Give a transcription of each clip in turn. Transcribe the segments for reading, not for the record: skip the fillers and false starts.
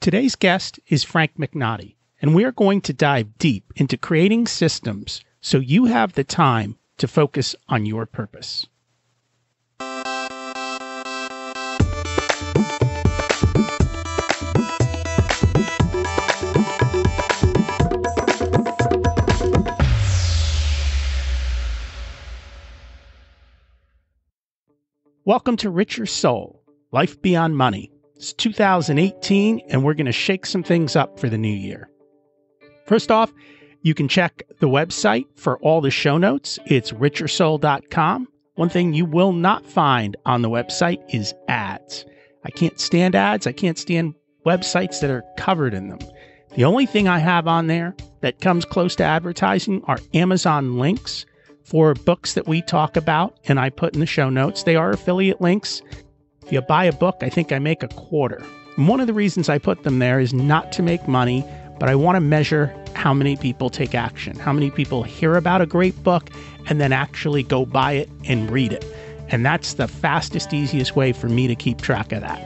Today's guest is Frank McNaughty, and we are going to dive deep into creating systems so you have the time to focus on your purpose. Welcome to Richer Soul, Life Beyond Money. It's 2018, and we're going to shake some things up for the new year. First off, you can check the website for all the show notes. It's richersoul.com. One thing you will not find on the website is ads. I can't stand ads. I can't stand websites that are covered in them. The only thing I have on there that comes close to advertising are Amazon links for books that we talk about and I put in the show notes. They are affiliate links. If you buy a book, I think I make a quarter. And one of the reasons I put them there is not to make money, but I want to measure how many people take action, how many people hear about a great book and then actually go buy it and read it. And that's the fastest, easiest way for me to keep track of that.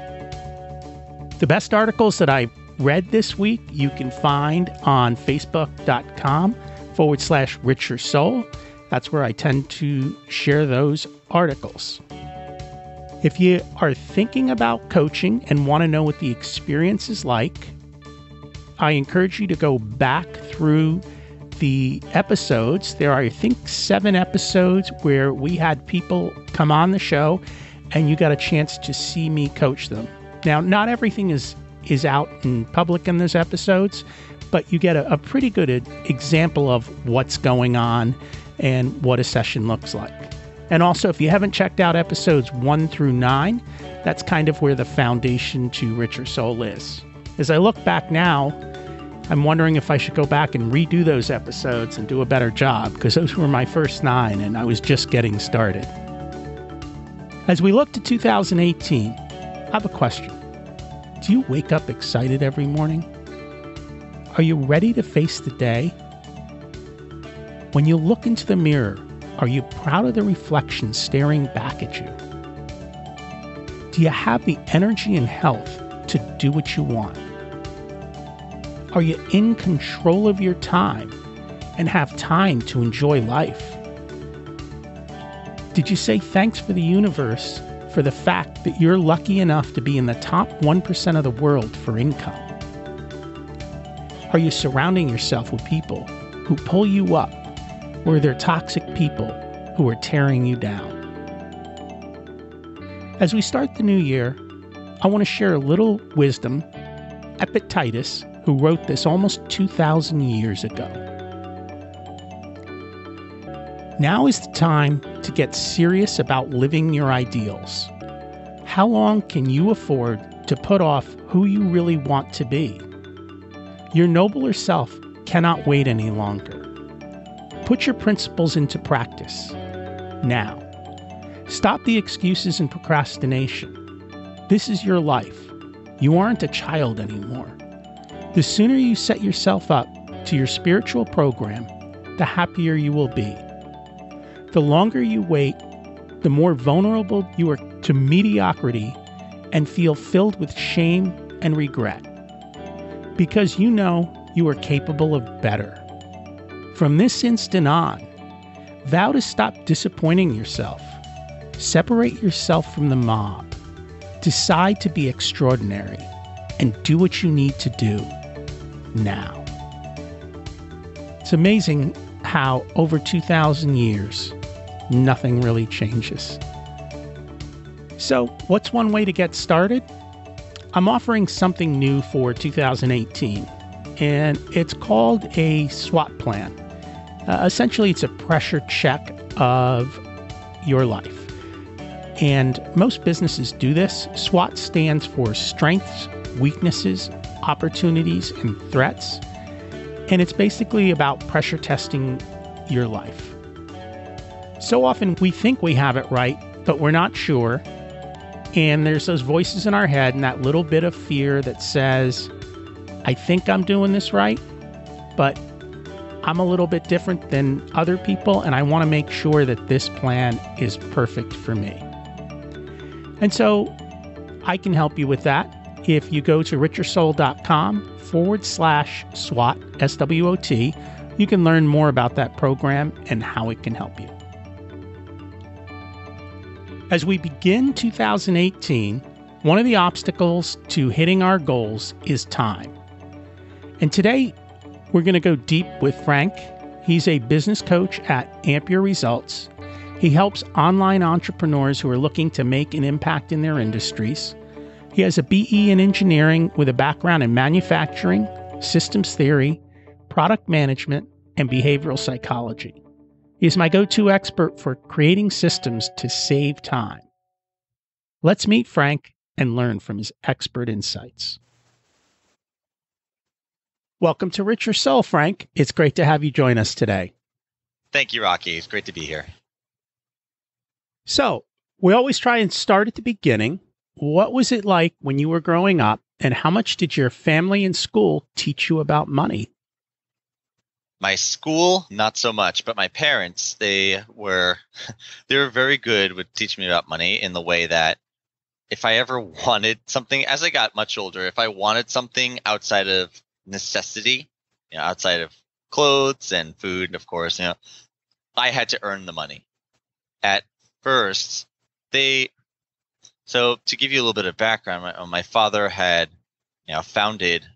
The best articles that I read this week, you can find on facebook.com/Richer Soul. That's where I tend to share those articles. If you are thinking about coaching and want to know what the experience is like, I encourage you to go back through the episodes. There are, I think, 7 episodes where we had people come on the show and you got a chance to see me coach them. Now, not everything is out in public in those episodes, but you get a pretty good example of what's going on and what a session looks like. And also, if you haven't checked out episodes 1 through 9, that's kind of where the foundation to Richer Soul is. As I look back now, I'm wondering if I should go back and redo those episodes and do a better job, because those were my first 9 and I was just getting started. As we look to 2018, I have a question. Do you wake up excited every morning? Are you ready to face the day? When you look into the mirror, are you proud of the reflection staring back at you? Do you have the energy and health to do what you want? Are you in control of your time and have time to enjoy life? Did you say thanks for the universe for the fact that you're lucky enough to be in the top 1% of the world for income? Are you surrounding yourself with people who pull you up, or they're toxic people who are tearing you down? As we start the new year, I want to share a little wisdom. Epictetus, who wrote this almost 2,000 years ago. Now is the time to get serious about living your ideals. How long can you afford to put off who you really want to be? Your nobler self cannot wait any longer. Put your principles into practice now. Stop the excuses and procrastination. This is your life. You aren't a child anymore. The sooner you set yourself up to your spiritual program, the happier you will be. The longer you wait, the more vulnerable you are to mediocrity and feel filled with shame and regret. Because you know you are capable of better. From this instant on, vow to stop disappointing yourself. Separate yourself from the mob. Decide to be extraordinary and do what you need to do now. It's amazing how over 2,000 years, nothing really changes. So, what's one way to get started? I'm offering something new for 2018, and it's called a SWOT plan. Essentially, it's a pressure check of your life. And most businesses do this. SWOT stands for strengths, weaknesses, opportunities, and threats. And it's basically about pressure testing your life. So often we think we have it right, but we're not sure. And there's those voices in our head and that little bit of fear that says, I think I'm doing this right, but I'm a little bit different than other people, and I want to make sure that this plan is perfect for me. And so I can help you with that. if you go to richersoul.com/SWOT, SWOT, you can learn more about that program and how it can help you. As we begin 2018, one of the obstacles to hitting our goals is time. And today, we're going to go deep with Frank. He's a business coach at Amp Your Results. He helps online entrepreneurs who are looking to make an impact in their industries. He has a BE in engineering with a background in manufacturing, systems theory, product management, and behavioral psychology. He is my go-to expert for creating systems to save time. Let's meet Frank and learn from his expert insights. Welcome to Rich Your Soul, Frank. It's great to have you join us today. Thank you, Rocky. It's great to be here. So, we always try and start at the beginning. What was it like when you were growing up, and how much did your family and school teach you about money? My school, not so much, but my parents, they were very good with teaching me about money in the way that if I ever wanted something, as I got much older, if I wanted something outside of necessity, outside of clothes and food, of course, I had to earn the money. At first, so to give you a little bit of background, my father had, founded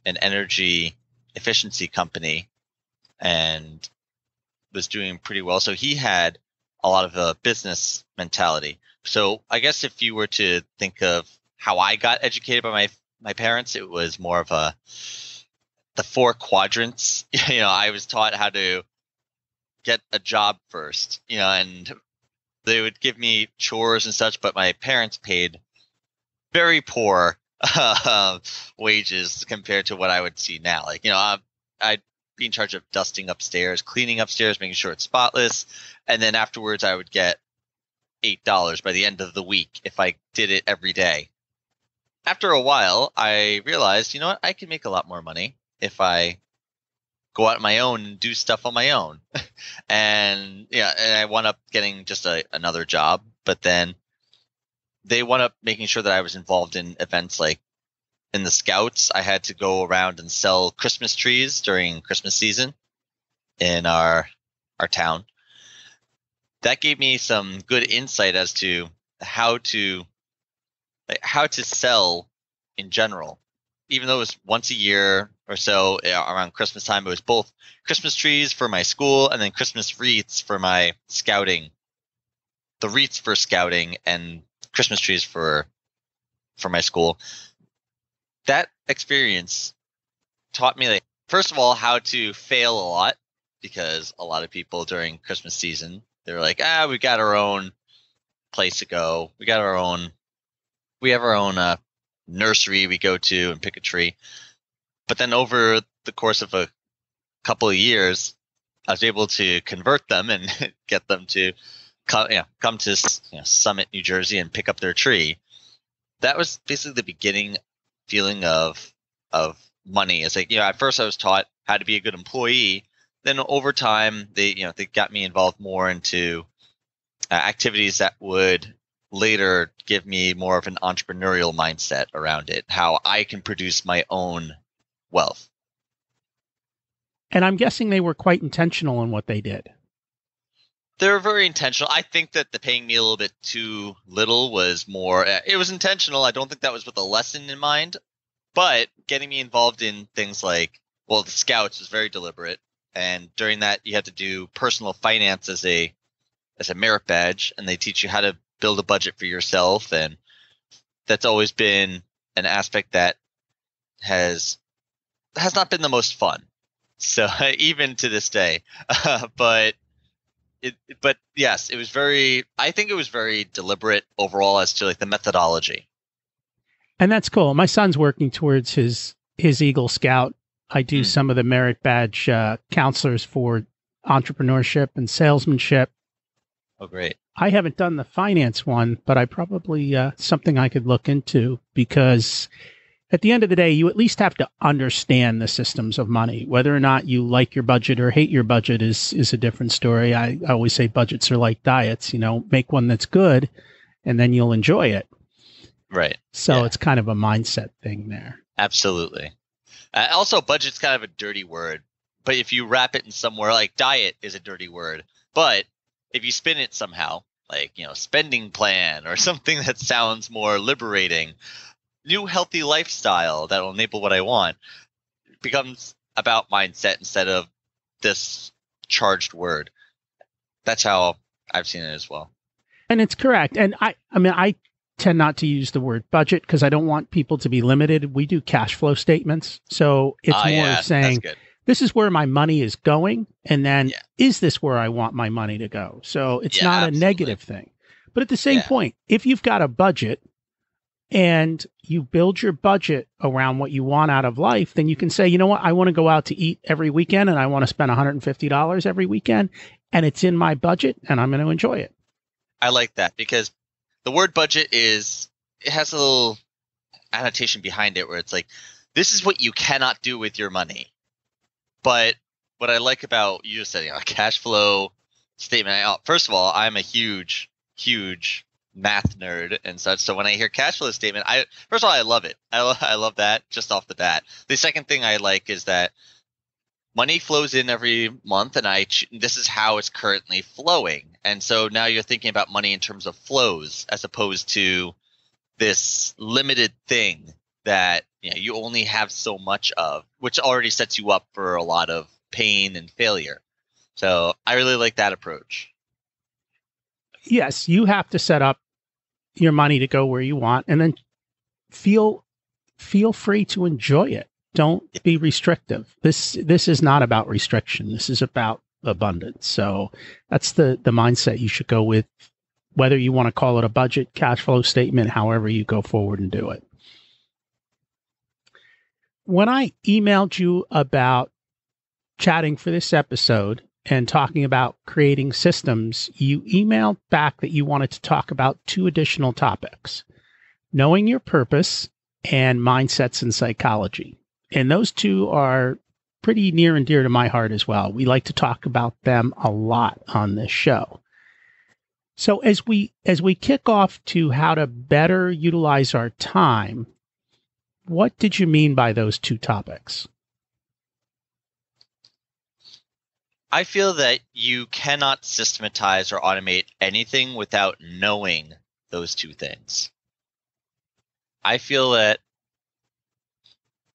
an energy efficiency company and was doing pretty well. So he had a lot of a business mentality. So I guess if you were to think of how I got educated by my parents, it was more of the 4 quadrants. I was taught how to get a job first, and they would give me chores and such, but my parents paid very poor wages compared to what I would see now. I'd be in charge of dusting upstairs, cleaning upstairs, making sure it's spotless. And then afterwards, I would get $8 by the end of the week if I did it every day. After a while, I realized, I can make a lot more money if I go out on my own and do stuff on my own. and I wound up getting just another job. But then they wound up making sure that I was involved in events like in the Scouts. I had to go around and sell Christmas trees during Christmas season in our town. That gave me some good insight as to how to sell in general. Even though it was once a year or so around Christmas time, it was both Christmas trees for my school and then Christmas wreaths for my scouting. The wreaths for scouting and Christmas trees for my school. That experience taught me, first of all, how to fail a lot, because a lot of people during Christmas season, they're like, we got our own place to go. We have our own nursery we go to and pick a tree. But then over the course of a couple of years, I was able to convert them and get them to come to Summit, New Jersey and pick up their tree. That was basically the beginning feeling of money. It's at first I was taught how to be a good employee. Then over time, they got me involved more into activities that would later give me more of an entrepreneurial mindset around it, how I can produce my own wealth. And I'm guessing they were quite intentional in what they did. They were very intentional. I think that the paying me a little bit too little was more, it was intentional. I don't think that was with a lesson in mind, but getting me involved in things like, the Scouts was very deliberate. And during that, you had to do personal finance as a merit badge, and they teach you how to build a budget for yourself. And that's always been an aspect that has not been the most fun. So even to this day, but yes, it was I think it was very deliberate overall as to the methodology. And that's cool. My son's working towards his Eagle Scout. I do some of the merit badge counselors for entrepreneurship and salesmanship. Oh, great. I haven't done the finance one, but I probably something I could look into, because at the end of the day, you at least have to understand the systems of money. Whether or not you like your budget or hate your budget is a different story. I always say budgets are like diets. Make one that's good, and then you'll enjoy it. Right. So Yeah. it's kind of a mindset thing there. Absolutely. Also, budget's kind of a dirty word, but if you wrap it in somewhere like diet is a dirty word, but if you spin it somehow, like, spending plan or something that sounds more liberating, new healthy lifestyle that will enable what I want, it becomes about mindset instead of this charged word. That's how I've seen it as well. And it's correct. And I mean, I tend not to use the word budget because I don't want people to be limited. We do cash flow statements. So it's more saying, this is where my money is going. And then is this where I want my money to go? So it's not a negative thing. But at the same point, if you've got a budget and you build your budget around what you want out of life, then you can say, you know what, I want to go out to eat every weekend and I want to spend $150 every weekend. And it's in my budget and I'm going to enjoy it. I like that because the word budget it has a little annotation behind it where it's like, this is what you cannot do with your money. But what I like about you just said, a cash flow statement. First of all, I'm a huge, huge math nerd and such. So when I hear cash flow statement, first of all, I love it. I love that just off the bat. The second thing I like is that money flows in every month, and this is how it's currently flowing. And so now you're thinking about money in terms of flows as opposed to this limited thing that you only have so much of, which already sets you up for a lot of pain and failure. So I really like that approach. Yes, you have to set up your money to go where you want, and then feel free to enjoy it. Don't be restrictive. This is not about restriction. This is about abundance. So that's the mindset you should go with, whether you want to call it a budget, cash flow statement, however you go forward and do it. When I emailed you about chatting for this episode and talking about creating systems, you emailed back that you wanted to talk about 2 additional topics: knowing your purpose and mindsets and psychology. And those 2 are pretty near and dear to my heart as well. We like to talk about them a lot on this show. So as we kick off to how to better utilize our time, what did you mean by those 2 topics? I feel that you cannot systematize or automate anything without knowing those 2 things. I feel that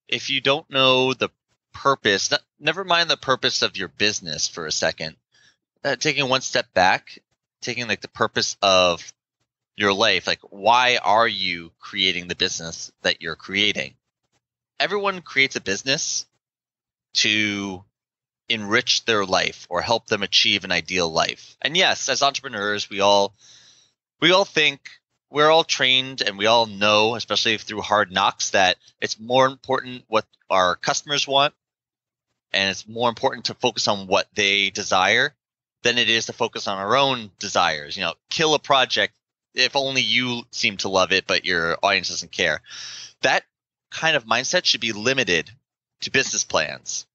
if you don't know the purpose, never mind the purpose of your business for a second, taking one step back, taking like the purpose of your life, like why are you creating the business that you're creating? Everyone creates a business to enrich their life or help them achieve an ideal life. And yes, as entrepreneurs, we all think, we're all trained and we all know, especially through hard knocks, that it's more important what our customers want and it's more important to focus on what they desire than it is to focus on our own desires. Kill a project if only you seem to love it, but your audience doesn't care. That kind of mindset should be limited to business plans.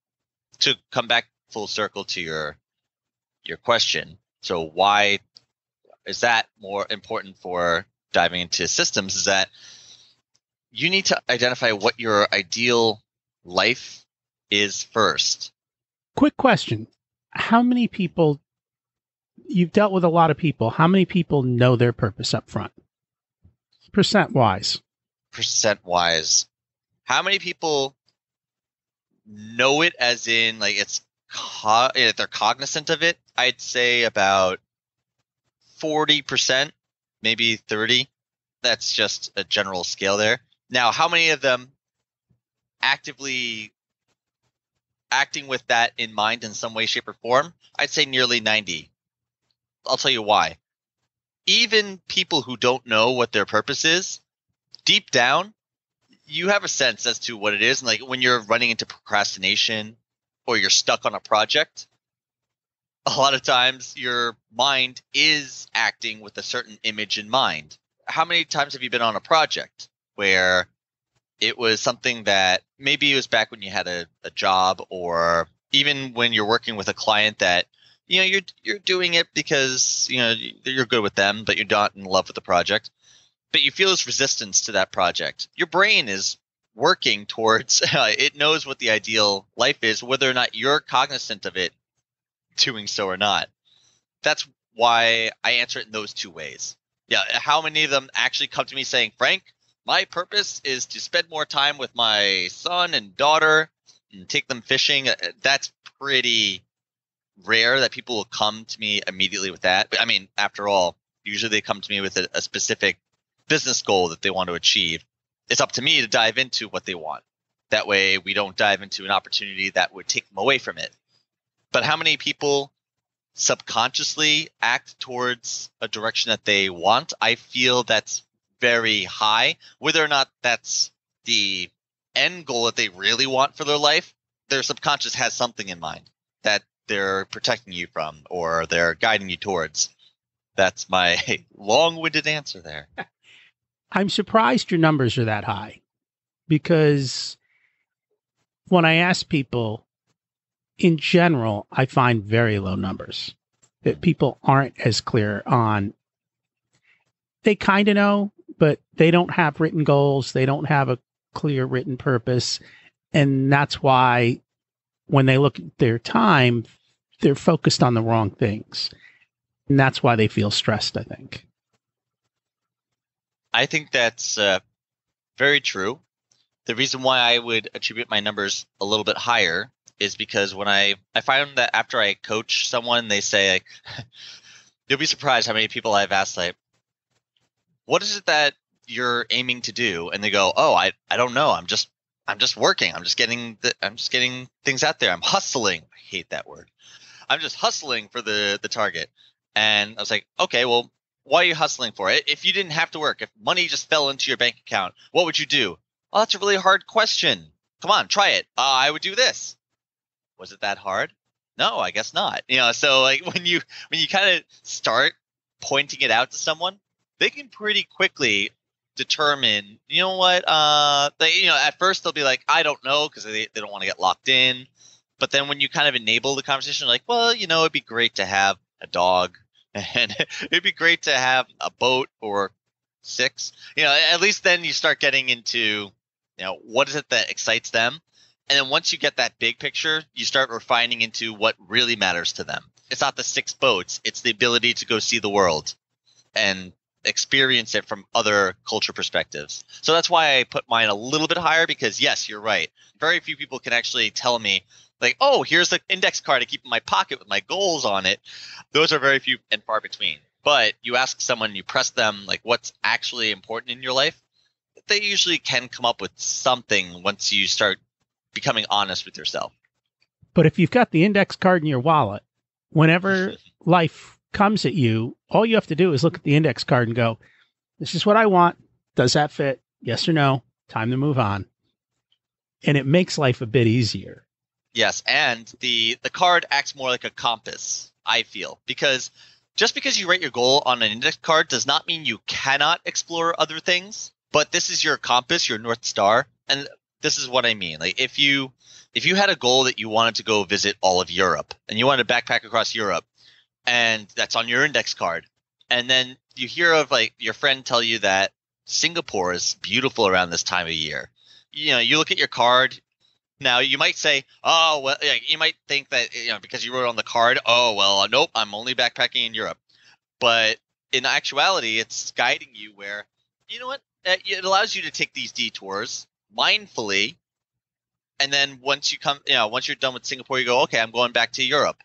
To come back full circle to your question. So why is that more important for diving into systems, is that you need to identify what your ideal life is first. Quick question. How many people, you've dealt with a lot of people, how many people know their purpose up front? Percent-wise. Percent-wise. How many people know it as in like they're cognizant of it? I'd say about 40%, maybe 30. That's just a general scale there. Now, how many of them actively acting with that in mind in some way, shape, or form? I'd say nearly 90. I'll tell you why. Even people who don't know what their purpose is, deep down, you have a sense as to what it is. And like when you're running into procrastination or you're stuck on a project, a lot of times your mind is acting with a certain image in mind. How many times have you been on a project where it was something that maybe it was back when you had a job, or even when you're working with a client that you're doing it because you're good with them, but you're not in love with the project. but you feel this resistance to that project. Your brain is working towards, it knows what the ideal life is, whether or not you're cognizant of it doing so or not. That's why I answer it in those two ways. Yeah, how many of them actually come to me saying, Frank, my purpose is to spend more time with my son and daughter and take them fishing. That's pretty rare that people will come to me immediately with that. I mean, after all, usually they come to me with a specific business goal that they want to achieve. It's up to me to dive into what they want. That way we don't dive into an opportunity that would take them away from it. But how many people subconsciously act towards a direction that they want? I feel that's very high. Whether or not that's the end goal that they really want for their life, their subconscious has something in mind that they're protecting you from or they're guiding you towards. That's my long-winded answer there. I'm surprised your numbers are that high, because when I ask people, in general, I find very low numbers, that people aren't as clear on. They kind of know, but they don't have written goals. They don't have a clear written purpose. And that's why when they look at their time, they're focused on the wrong things. And that's why they feel stressed, I think. I think that's very true. The reason why I would attribute my numbers a little bit higher is because when I find that after I coach someone, they say, like, you'll be surprised how many people I've asked, like, what is it that you're aiming to do? And they go, oh, I don't know. I'm just working. I'm just getting things out there. I'm hustling. I hate that word. I'm just hustling for the target. And I was like, okay, well, what are you hustling for? If you didn't have to work, if money just fell into your bank account, what would you do? Oh, that's a really hard question. Come on, try it. I would do this. Was it that hard? No, I guess not. So like when you kind of start pointing it out to someone, they can pretty quickly determine, you know what? At first they'll be like, I don't know, because they don't want to get locked in. But then when you kind of enable the conversation, like, well, it'd be great to have a dog, and it'd be great to have a boat or 6. At least then you start getting into, what is it that excites them? And then once you get that big picture, you start refining into what really matters to them. It's not the 6 boats. It's the ability to go see the world and experience it from other culture perspectives. So that's why I put mine a little bit higher, because yes, you're right. Very few people can actually tell me, like, oh, here's the index card I keep in my pocket with my goals on it. Those are very few and far between. But you ask someone, you press them, like, what's actually important in your life, they usually can come up with something once you start becoming honest with yourself. But if you've got the index card in your wallet, whenever life comes at you, all you have to do is look at the index card and go, this is what I want. Does that fit? Yes or no? Time to move on. And it makes life a bit easier. Yes, and the card acts more like a compass, I feel, because just because you write your goal on an index card does not mean you cannot explore other things, but this is your compass, your North Star, and this is what I mean. Like, if you had a goal that you wanted to go visit all of Europe, and you wanted to backpack across Europe, and that's on your index card, and then you hear of, like, your friend tell you that Singapore is beautiful around this time of year. You look at your card. Now, you might say, oh, well, you might think that, because you wrote it on the card, oh, well, nope, I'm only backpacking in Europe. But in actuality, it's guiding you where, you know what, it allows you to take these detours mindfully. And then once you're done with Singapore, you go, okay, I'm going back to Europe.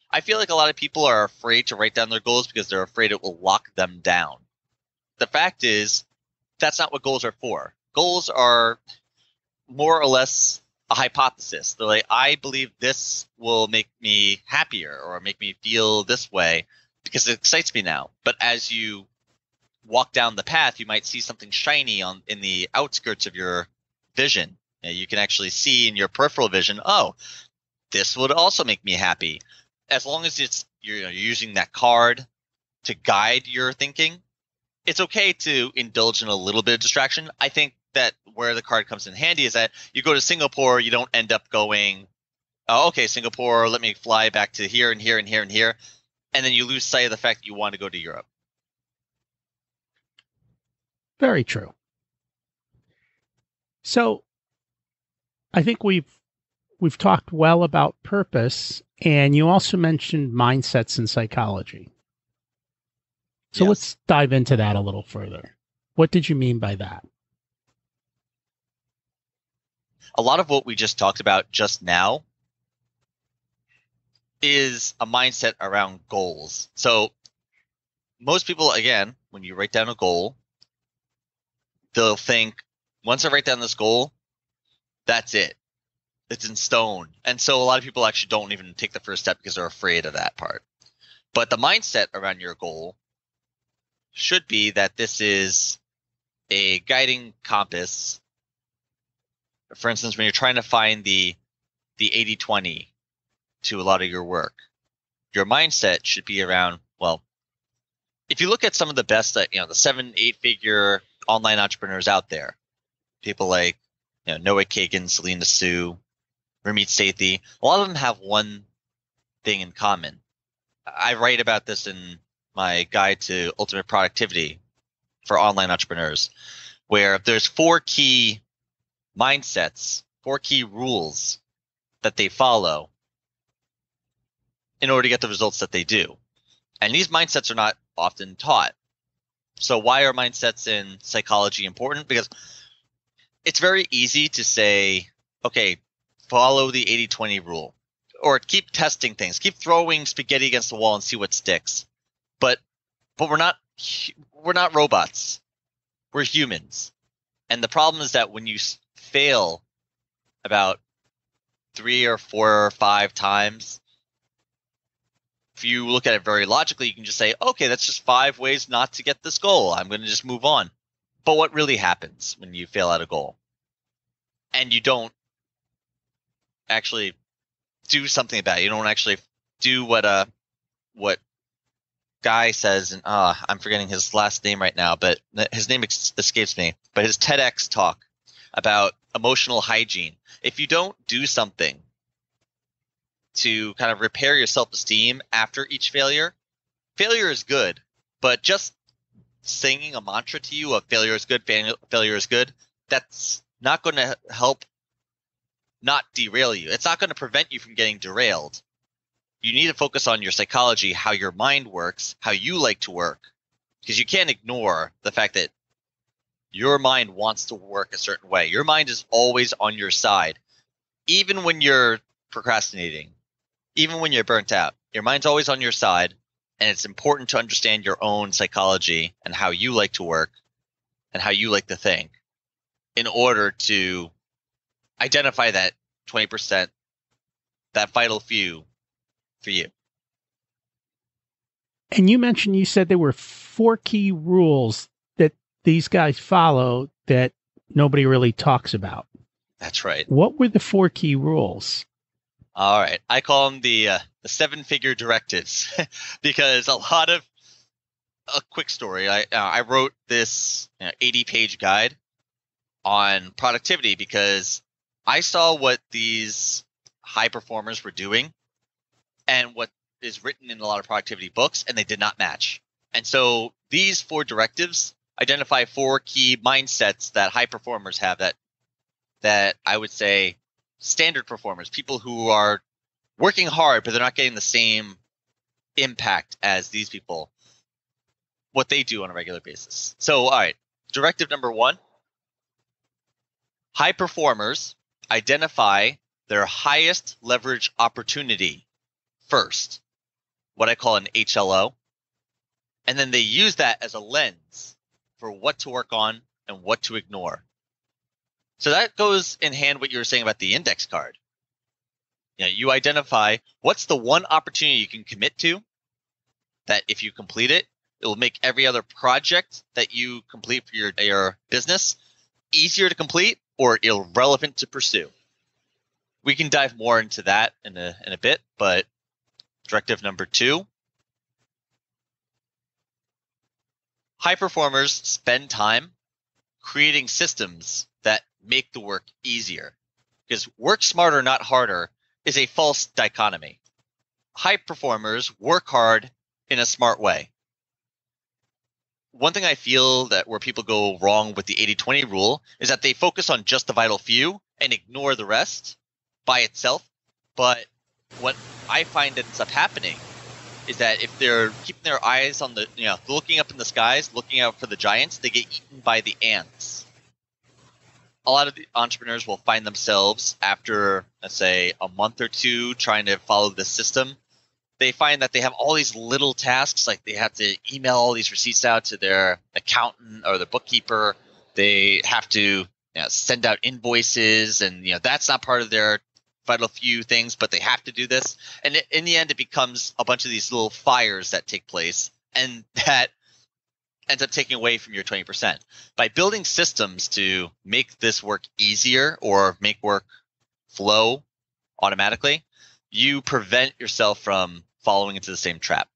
I feel like a lot of people are afraid to write down their goals because they're afraid it will lock them down. The fact is, that's not what goals are for. Goals are more or less a hypothesis. They're like, I believe this will make me happier or make me feel this way because it excites me now. But as you walk down the path, you might see something shiny in the outskirts of your vision. You can actually see in your peripheral vision, oh, this would also make me happy. As long as you're using that card to guide your thinking, it's okay to indulge in a little bit of distraction. I think that where the card comes in handy is that you go to Singapore, you don't end up going, oh, okay, Singapore, let me fly back to here and here and here and here. And then you lose sight of the fact that you want to go to Europe. Very true. So I think we've talked well about purpose, and you also mentioned mindsets and psychology. So Yes. let's dive into that a little further. What did you mean by that? A lot of what we just talked about just now is a mindset around goals. So most people, again, when you write down a goal, they'll think, once I write down this goal, that's it. It's in stone. And so a lot of people actually don't even take the first step because they're afraid of that part. But the mindset around your goal should be that this is a guiding compass. For instance, when you're trying to find the 80-20 to a lot of your work, your mindset should be around, well, if you look at some of the best, the 7-8 figure online entrepreneurs out there, people like Noah Kagan, Selena Soo, Ramit Sethi, a lot of them have one thing in common. I write about this in my guide to ultimate productivity for online entrepreneurs, where there's 4 key mindsets, 4 key rules that they follow in order to get the results that they do. And these mindsets are not often taught. So why are mindsets in psychology important? Because it's very easy to say, okay, follow the 80-20 rule, or keep testing things, keep throwing spaghetti against the wall and see what sticks. But we're not robots. We're humans. And the problem is that when you fail about 3 or 4 or 5 times, if you look at it very logically, you can just say, okay, that's just 5 ways not to get this goal. I'm going to just move on. But what really happens when you fail at a goal and you don't actually do something about it? You don't actually do what Guy says, and I'm forgetting his last name right now, but his name escapes me. But his TEDx talk about emotional hygiene. If you don't do something to kind of repair your self-esteem after each failure is good, but just singing a mantra to you of failure is good, that's not going to help not derail you. It's not going to prevent you from getting derailed. You need to focus on your psychology, how your mind works, how you like to work, because you can't ignore the fact that your mind wants to work a certain way. Your mind is always on your side, even when you're procrastinating. Even when you're burnt out, your mind's always on your side, and it's important to understand your own psychology and how you like to work and how you like to think in order to identify that 20%, that vital few for you. And you said there were 4 key rules that these guys follow that nobody really talks about. That's right. What were the 4 key rules? All right. I call them the 7-figure directives because a quick story. I wrote this 80-page guide on productivity because I saw what these high performers were doing and what is written in a lot of productivity books, and they did not match. And so these 4 directives identify 4 key mindsets that high performers have that I would say standard performers, people who are working hard, but they're not getting the same impact as these people, what they do on a regular basis. So, all right, directive number 1, high performers identify their highest leverage opportunity first, what I call an HLO, and then they use that as a lens for what to work on and what to ignore. So that goes in hand what you were saying about the index card. You identify what's the one opportunity you can commit to that if you complete it, it will make every other project that you complete for your business easier to complete or irrelevant to pursue. We can dive more into that in a bit, but directive number 2, high performers spend time creating systems that make the work easier, because work smarter, not harder is a false dichotomy. High performers work hard in a smart way. one thing I feel that where people go wrong with the 80-20 rule is that they focus on just the vital few and ignore the rest by itself. But what I find ends up happening is that if they're keeping their eyes on the, looking up in the skies, looking out for the giants, they get eaten by the ants. A lot of the entrepreneurs will find themselves after, let's say, a month or two trying to follow this system. They find that they have all these little tasks, like they have to email all these receipts out to their accountant or the bookkeeper. They have to send out invoices, and that's not part of their vital few things, but they have to do this. And in the end, it becomes a bunch of these little fires that take place, and that ends up taking away from your 20%. By building systems to make this work easier or make work flow automatically, you prevent yourself from falling into the same trap.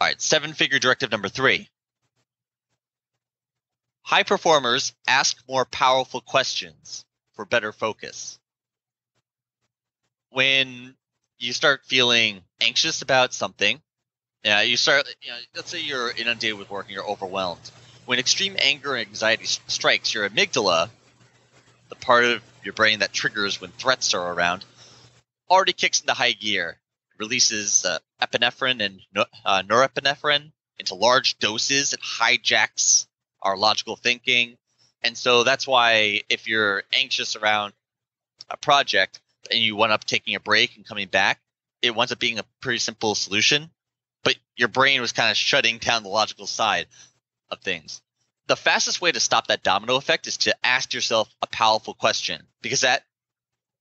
All right, 7-figure directive number 3. High performers ask more powerful questions for better focus. When you start feeling anxious about something, let's say you're inundated with work and you're overwhelmed. When extreme anger and anxiety strikes, your amygdala, the part of your brain that triggers when threats are around, already kicks into high gear, releases epinephrine and norepinephrine into large doses. It hijacks our logical thinking. And so that's why if you're anxious around a project and you wind up taking a break and coming back, it winds up being a pretty simple solution. But your brain was kind of shutting down the logical side of things. The fastest way to stop that domino effect is to ask yourself a powerful question, because that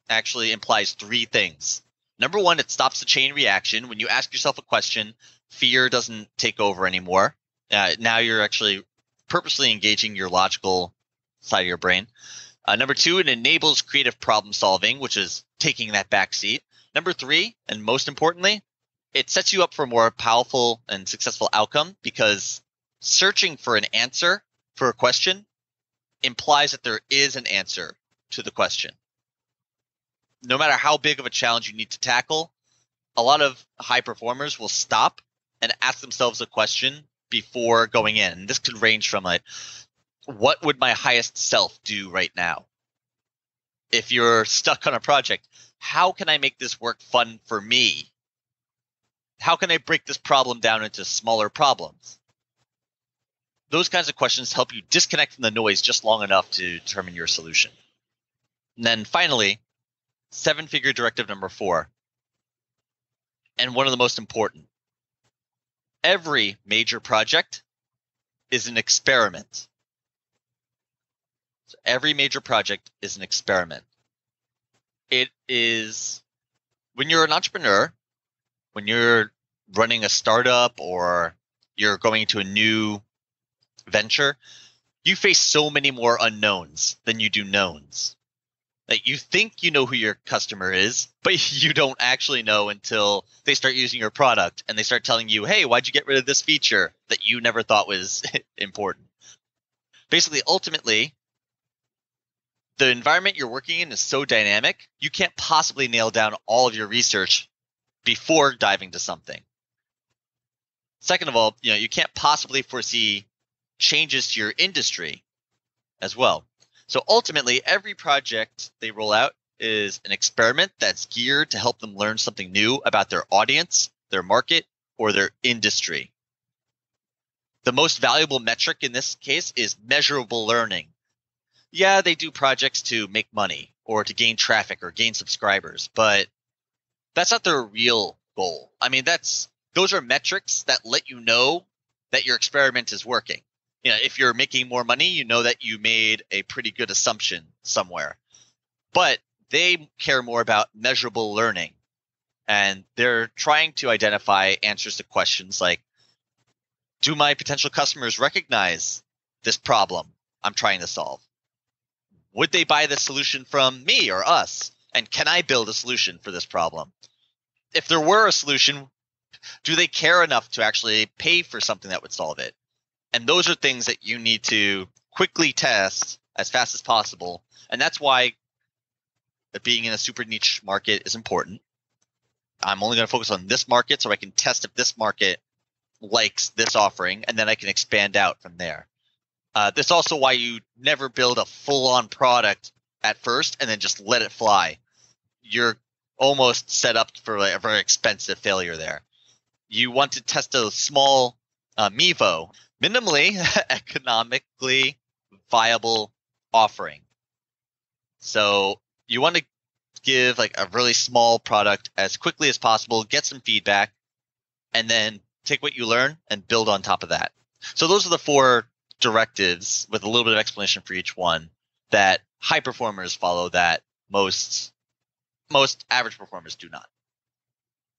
actually implies 3 things. Number 1, it stops the chain reaction. When you ask yourself a question, fear doesn't take over anymore. Now you're actually purposely engaging your logical side of your brain. Number 2, it enables creative problem solving, which is taking that back seat. Number 3, and most importantly, it sets you up for a more powerful and successful outcome, because searching for an answer for a question implies that there is an answer to the question. No matter how big of a challenge you need to tackle, a lot of high performers will stop and ask themselves a question before going in. And this could range from like, what would my highest self do right now? If you're stuck on a project, how can I make this work fun for me? How can I break this problem down into smaller problems? Those kinds of questions help you disconnect from the noise just long enough to determine your solution. And then finally, 7-figure directive number 4, and one of the most important. Every major project is an experiment. So every major project is an experiment. It is, when you're an entrepreneur, when you're running a startup or you're going into a new venture, you face so many more unknowns than you do knowns. Like, you think you know who your customer is, but you don't actually know until they start using your product and they start telling you, hey, why'd you get rid of this feature that you never thought was important? Basically, ultimately, the environment you're working in is so dynamic, you can't possibly nail down all of your research before diving to something. Second of all, you can't possibly foresee changes to your industry as well. So ultimately, every project they roll out is an experiment that's geared to help them learn something new about their audience, their market, or their industry. The most valuable metric in this case is measurable learning. Yeah, they do projects to make money or to gain traffic or gain subscribers, but that's not their real goal. I mean, those are metrics that let you know that your experiment is working. If you're making more money, you know that you made a pretty good assumption somewhere. But they care more about measurable learning. And they're trying to identify answers to questions like, do my potential customers recognize this problem I'm trying to solve? Would they buy this solution from me or us? And can I build a solution for this problem? If there were a solution, do they care enough to actually pay for something that would solve it? And those are things that you need to quickly test as fast as possible. And that's why being in a super niche market is important. I'm only going to focus on this market so I can test if this market likes this offering, and then I can expand out from there. That's also why you never build a full-on product at first and then just let it fly. You're almost set up for a very expensive failure there. You want to test a small Mevo, minimally economically viable offering. So you want to give like a really small product as quickly as possible, get some feedback, and then take what you learn and build on top of that. So those are the 4 directives with a little bit of explanation for each one that high performers follow that most average performers do not.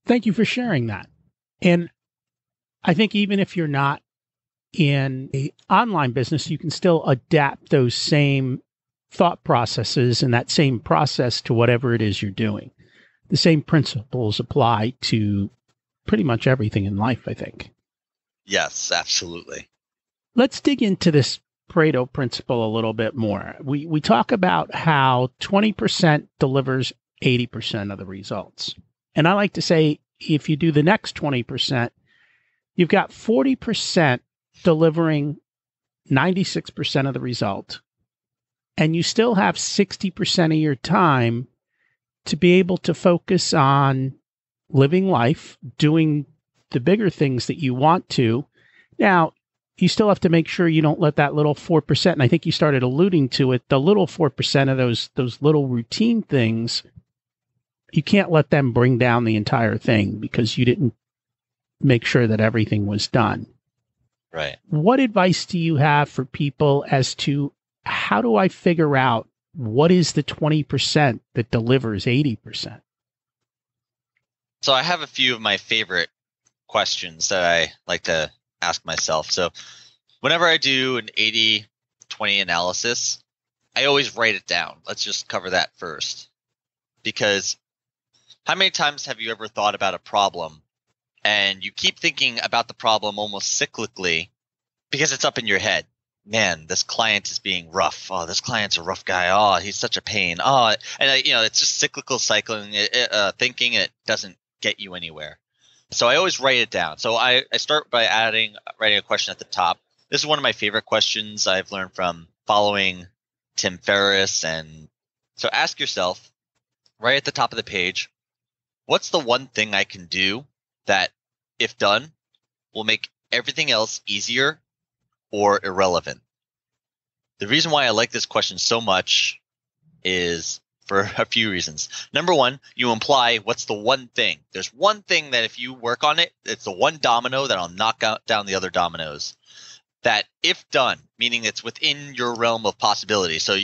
Thank you for sharing that. And I think even if you're not in an online business, you can still adapt those same thought processes and that same process to whatever it is you're doing. The same principles apply to pretty much everything in life, I think. Yes, absolutely. Let's dig into this Pareto principle a little bit more. We talk about how 20% delivers 80% of the results. And I like to say, if you do the next 20%, you've got 40% delivering 96% of the result. And you still have 60% of your time to be able to focus on living life, doing the bigger things that you want to. Now, you still have to make sure you don't let that little 4%, and I think you started alluding to it, the little 4% of those little routine things, you can't let them bring down the entire thing because you didn't make sure that everything was done. Right. What advice do you have for people as to how do I figure out what is the 20% that delivers 80%? So I have a few of my favorite questions that I like to ask myself. So whenever I do an 80-20 analysis, I always write it down. Let's just cover that first. Because how many times have you ever thought about a problem and you keep thinking about the problem almost cyclically because it's up in your head? Man, this client is being rough. Oh, this client's a rough guy. Oh, he's such a pain. Oh, and it's just cyclical cycling, thinking. It doesn't get you anywhere. So I always write it down. So I start by writing a question at the top. This is one of my favorite questions I've learned from following Tim Ferriss. And so ask yourself, right at the top of the page, what's the one thing I can do that, if done, will make everything else easier or irrelevant? The reason why I like this question so much is for a few reasons. Number one, you imply what's the one thing. There's one thing that if you work on it, it's the one domino that'll knock down the other dominoes. That if done, meaning it's within your realm of possibility. So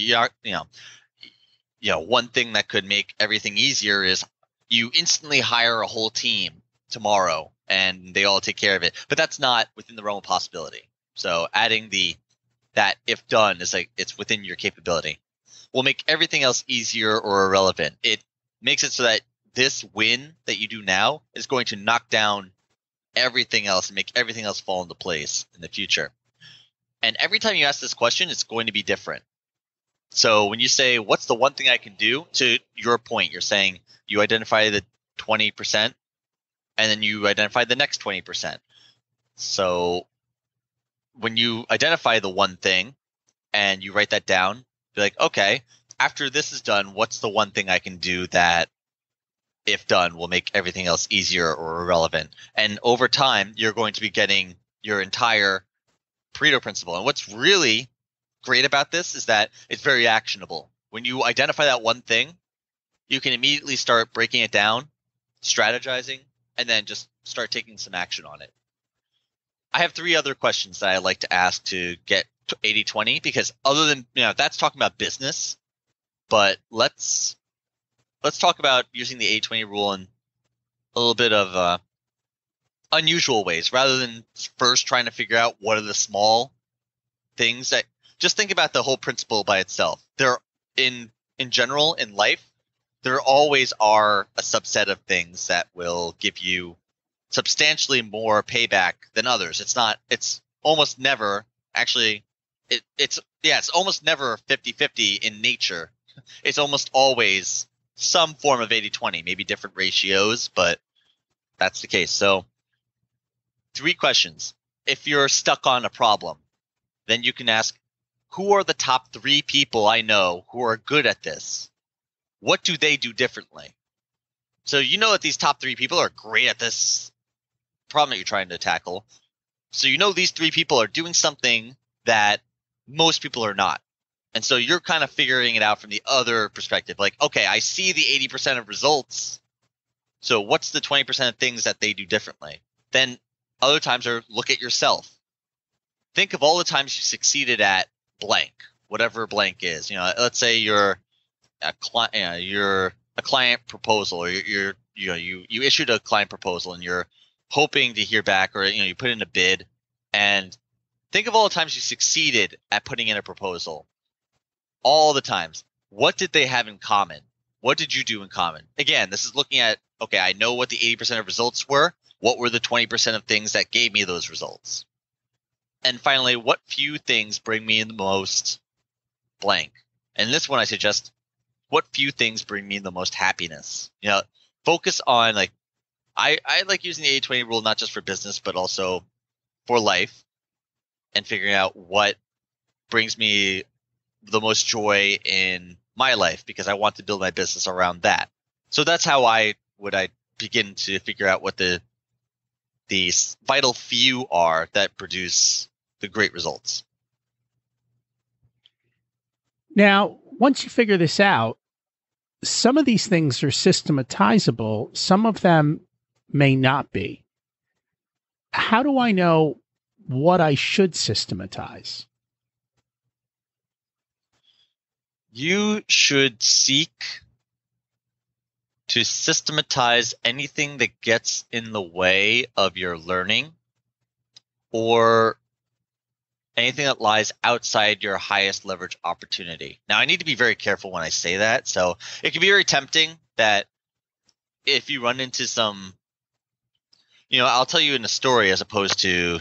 one thing that could make everything easier is you instantly hire a whole team tomorrow and they all take care of it. But that's not within the realm of possibility. So adding that if done is like it's within your capability will make everything else easier or irrelevant. It makes it so that this win that you do now is going to knock down everything else and make everything else fall into place in the future. And every time you ask this question, it's going to be different. So when you say, what's the one thing I can do? To your point, you're saying you identify the 20% and then you identify the next 20%. So when you identify the one thing and you write that down, be like, okay, after this is done, what's the one thing I can do that, if done, will make everything else easier or irrelevant? And over time, you're going to be getting your entire Pareto principle. And what's really great about this is that it's very actionable. When you identify that one thing, you can immediately start breaking it down, strategizing, and then just start taking some action on it. I have 3 other questions that I like to ask to get 80-20, because other than, that's talking about business, but let's talk about using the 80-20 rule in a little bit of unusual ways, rather than first trying to figure out what are the small things that, just think about the whole principle by itself. There, in general, in life, there always are a subset of things that will give you substantially more payback than others. It's almost never actually, it's almost never 50-50 in nature. It's almost always some form of 80-20, maybe different ratios, but that's the case. So 3 questions. If you're stuck on a problem, then you can ask, who are the top 3 people I know who are good at this? What do they do differently? So you know that these top 3 people are great at this problem that you're trying to tackle. So you know these 3 people are doing something that most people are not. And so you're kind of figuring it out from the other perspective. Like, okay, I see the 80% of results. So what's the 20% of things that they do differently? Then other times are look at yourself. Think of all the times you succeeded at blank, whatever blank is. You know, let's say you're a client proposal, or you issued a client proposal and you're hoping to hear back, or you put in a bid, and think of all the times you succeeded at putting in a proposal. All the times. What did they have in common? What did you do in common? Again, this is looking at, okay, I know what the 80% of results were. What were the 20% of things that gave me those results? And finally, what few things bring me the most blank? And this one I suggest, what few things bring me the most happiness? Focus on, like, I like using the 80-20 rule, not just for business, but also for life, and figuring out what brings me the most joy in my life, because I want to build my business around that. So that's how I begin to figure out what the vital few are that produce the great results. Now, once you figure this out, some of these things are systematizable. Some of them may not be. How do I know what I should systematize? You should seek to systematize anything that gets in the way of your learning, or anything that lies outside your highest leverage opportunity. Now, I need to be very careful when I say that. So it can be very tempting that if you run into some, I'll tell you in a story as opposed to,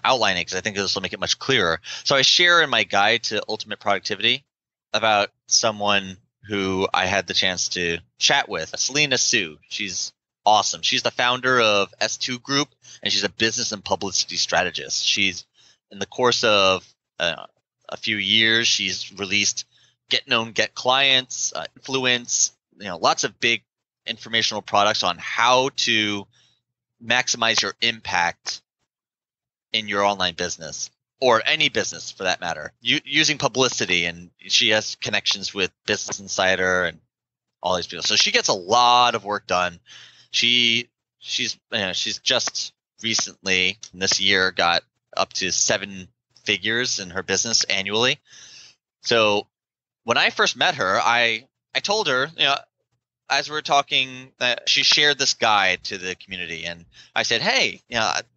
outlining, because I think this will make it much clearer. So I share in my guide to ultimate productivity about someone who I had the chance to chat with, Selena Sue. She's awesome. She's the founder of S2 Group, and she's a business and publicity strategist. She's, in the course of a few years, she's released Get Known, Get Clients, Influence, lots of big informational products on how to maximize your impact in your online business, or any business for that matter, using publicity. And she has connections with Business Insider and all these people. So she gets a lot of work done. She's just recently, this year, got up to 7 figures in her business annually. So when I first met her, I told her, as we were talking, she shared this guide to the community, and I said, hey,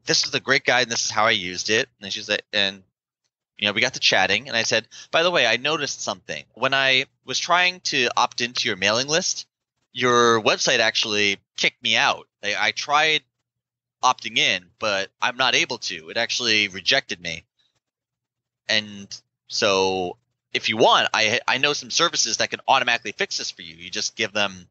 this is a great guide, and this is how I used it. And she said, we got to chatting, and I said, by the way, I noticed something. When I was trying to opt into your mailing list, your website actually kicked me out. I tried opting in, but I'm not able to. It actually rejected me. And so if you want, I know some services that can automatically fix this for you. You just give them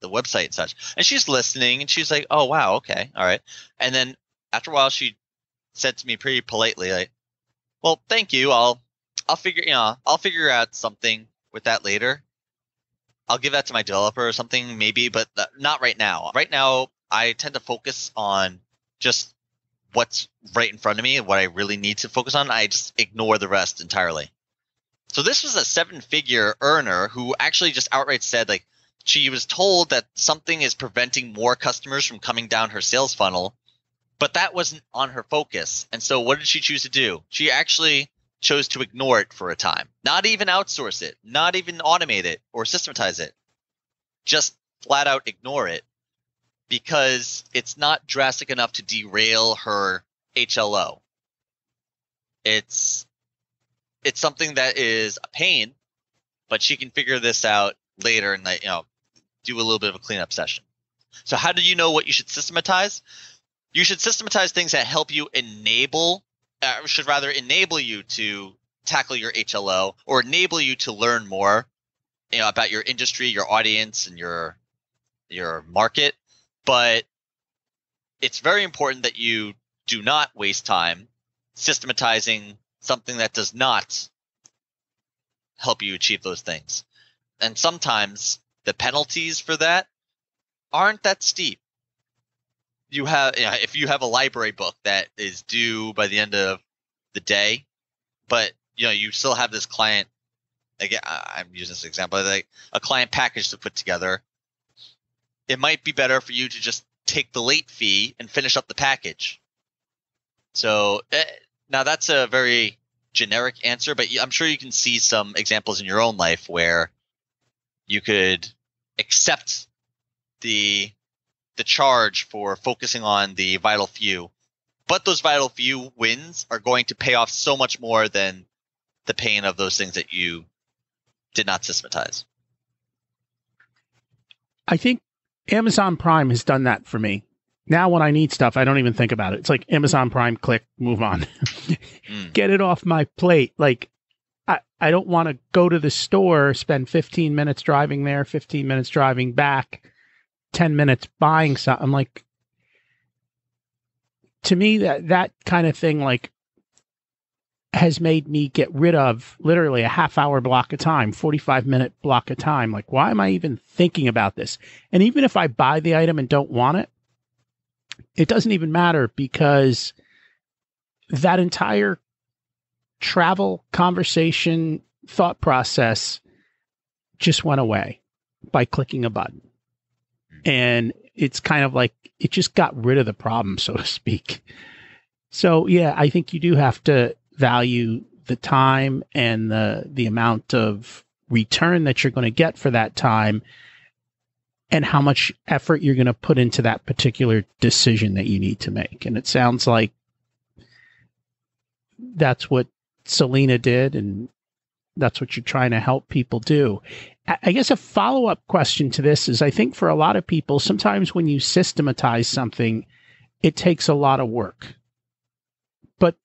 the website and such. And she's listening, and she's like, oh, wow, okay, all right. And then after a while, she said to me pretty politely, like, well, thank you. I'll figure out something with that later. I'll give that to my developer or something maybe, but not right now. Right now, I tend to focus on just what's right in front of me and what I really need to focus on. I just ignore the rest entirely. So this was a 7-figure earner who actually just outright said, like, she was told that something is preventing more customers from coming down her sales funnel, but that wasn't on her focus. And so what did she choose to do? She actually chose to ignore it for a time, not even outsource it, not even automate it or systematize it, just flat out ignore it, because it's not drastic enough to derail her HLO. It's something that is a pain, but she can figure this out later and do a little bit of a cleanup session. So how do you know what you should systematize? You should systematize things that help you enable you to tackle your HLO, or enable you to learn more about your industry, your audience, and your market. But it's very important that you do not waste time systematizing something that does not help you achieve those things. And sometimes the penalties for that aren't that steep. If you have a library book that is due by the end of the day, but you still have this client. Again, I'm using this example, like a client package to put together. It might be better for you to just take the late fee and finish up the package. So now that's a very generic answer, but I'm sure you can see some examples in your own life where you could accept the charge for focusing on the vital few, but those vital few wins are going to pay off so much more than the pain of those things that you did not systematize. I think Amazon Prime has done that for me. Now when I need stuff, I don't even think about it. It's like Amazon Prime, click, move on. Get it off my plate. Like, I don't want to go to the store, spend 15 minutes driving there, 15 minutes driving back, 10 minutes buying something. I'm like, to me, that kind of thing, like, has made me get rid of literally a half-hour block of time, 45-minute block of time. Like, why am I even thinking about this? And even if I buy the item and don't want it, it doesn't even matter, because that entire travel conversation thought process just went away by clicking a button. And it's kind of like it just got rid of the problem, so to speak. So, yeah, I think you do have to value the time and the amount of return that you're going to get for that time, and how much effort you're going to put into that particular decision that you need to make. And it sounds like that's what Selena did, and that's what you're trying to help people do. I guess a follow-up question to this is, I think for a lot of people, sometimes when you systematize something, it takes a lot of work. But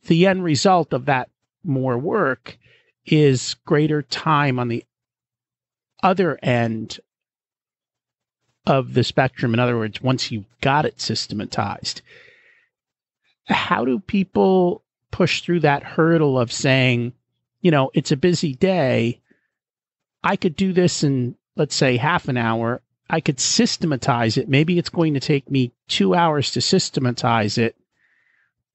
the end result of that more work is greater time on the other end of the spectrum. In other words, once you've got it systematized, how do people push through that hurdle of saying, it's a busy day, I could do this in, let's say, half an hour. I could systematize it. Maybe it's going to take me 2 hours to systematize it.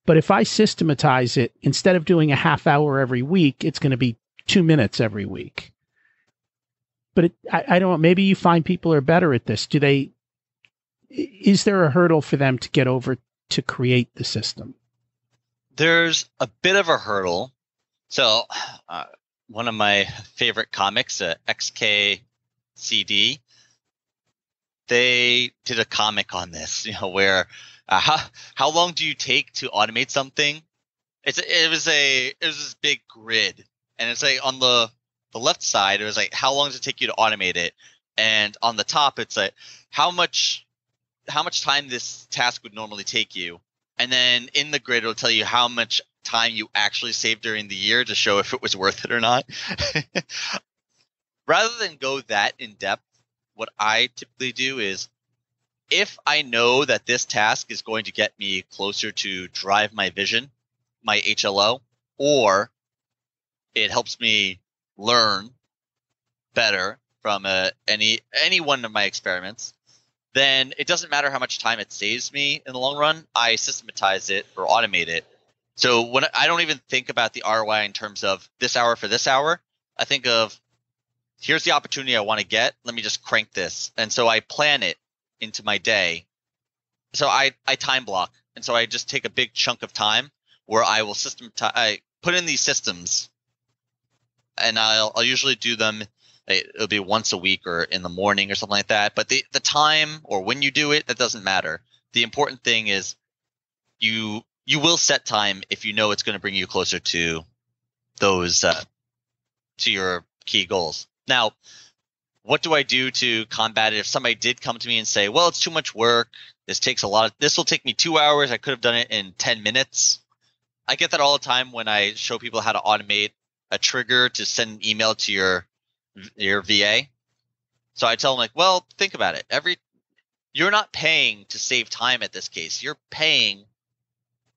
But if I systematize it, instead of doing a half hour every week, it's going to be 2 minutes every week. But I don't know, maybe you find people are better at this. Is there a hurdle for them to get over to create the system? There's a bit of a hurdle. So one of my favorite comics, XKCD, they did a comic on this, where how long do you take to automate something? It was this big grid, and it's like on the left side, it was like, how long does it take you to automate it? And on the top, it's like how much time this task would normally take you. And then in the grid, it'll tell you how much time you actually saved during the year to show if it was worth it or not. Rather than go that in depth, what I typically do is, if I know that this task is going to get me closer to Drive My Vision, my HLO, or it helps me learn better from any one of my experiments, then it doesn't matter how much time it saves me in the long run. I systematize it or automate it. So when I don't even think about the ROI in terms of this hour for this hour, I think of, here's the opportunity I want to get. Let me just crank this. And so I plan it into my day. So I time block. And so I just take a big chunk of time where I will I put in these systems, and I'll usually do them. It'll be once a week or in the morning or something like that. But the time or when you do it, that doesn't matter. The important thing is you will set time if you know it's going to bring you closer to those to your key goals. Now, what do I do to combat it if somebody did come to me and say, well, it's too much work, this will take me 2 hours, I could have done it in 10 minutes. I get that all the time when I show people how to automate a trigger to send an email to your VA. So I tell them, like, well, think about it. You're not paying to save time at this case. You're paying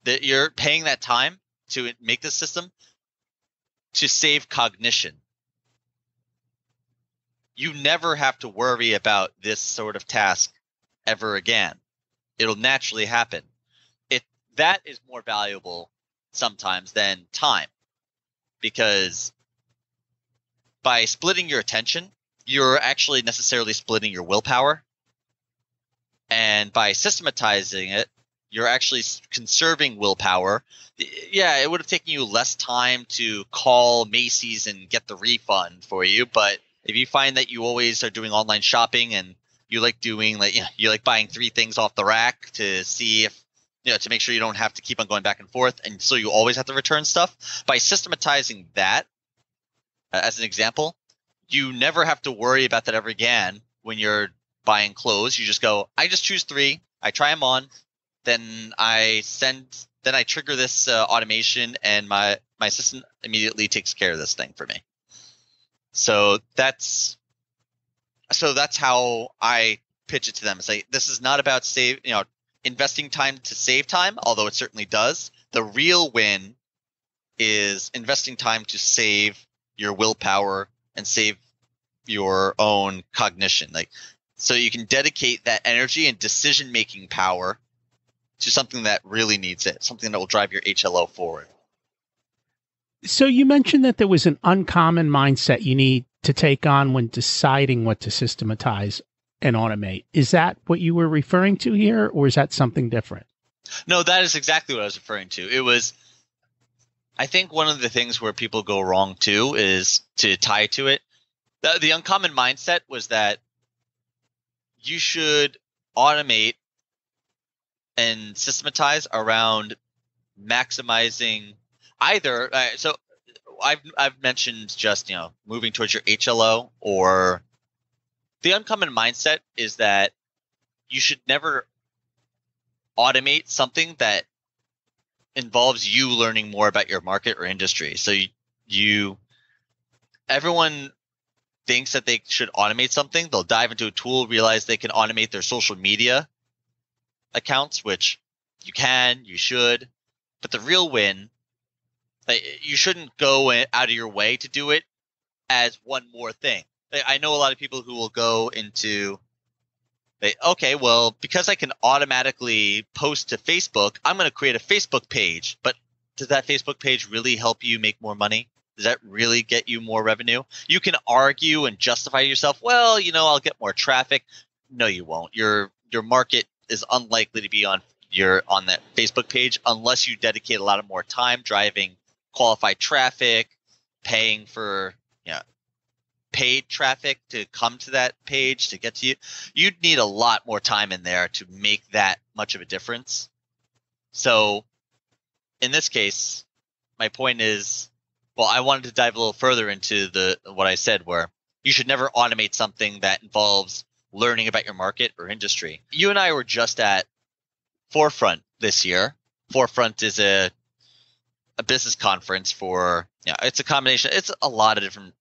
that you're paying that time to make this system to save cognition. You never have to worry about this sort of task ever again. It'll naturally happen. That is more valuable sometimes than time, because by splitting your attention, you're actually necessarily splitting your willpower. And by systematizing it, you're actually conserving willpower. Yeah, it would have taken you less time to call Macy's and get the refund for you, but if you find that you always are doing online shopping and you like doing you like buying 3 things off the rack to see if to make sure you don't have to keep on going back and forth, and so you always have to return stuff, by systematizing that as an example, you never have to worry about that ever again when you're buying clothes. You just go, I just choose 3, I try them on, then I trigger this automation, and my system immediately takes care of this thing for me. So that's how I pitch it to them. Say, this is not about investing time to save time, although it certainly does. The real win is investing time to save your willpower and save your own cognition. So you can dedicate that energy and decision-making power to something that really needs it, something that will drive your HLO forward. So you mentioned that there was an uncommon mindset you need to take on when deciding what to systematize and automate. Is that what you were referring to here, or is that something different? No, that is exactly what I was referring to. It was, I think one of the things where people go wrong too is to tie to it. The uncommon mindset was that you should automate and systematize around maximizing either. So I've mentioned just moving towards your HLO, or the uncommon mindset is that you should never automate something that involves you learning more about your market or industry. So everyone thinks that they should automate something. They'll dive into a tool, realize they can automate their social media accounts, which you should. But the real win, you shouldn't go out of your way to do it as one more thing. I know a lot of people who will go into, okay, well, because I can automatically post to Facebook, I'm going to create a Facebook page. But does that Facebook page really help you make more money? Does that really get you more revenue? You can argue and justify yourself, well, I'll get more traffic. No, you won't. Your market is unlikely to be on that Facebook page unless you dedicate a lot of more time driving qualified traffic, paying for paid traffic to come to that page to get to you. You'd need a lot more time in there to make that much of a difference. So in this case, my point is, well, I wanted to dive a little further into what I said, where you should never automate something that involves learning about your market or industry. You and I were just at Forefront this year. Forefront is a business conference for, it's a combination. It's a lot of different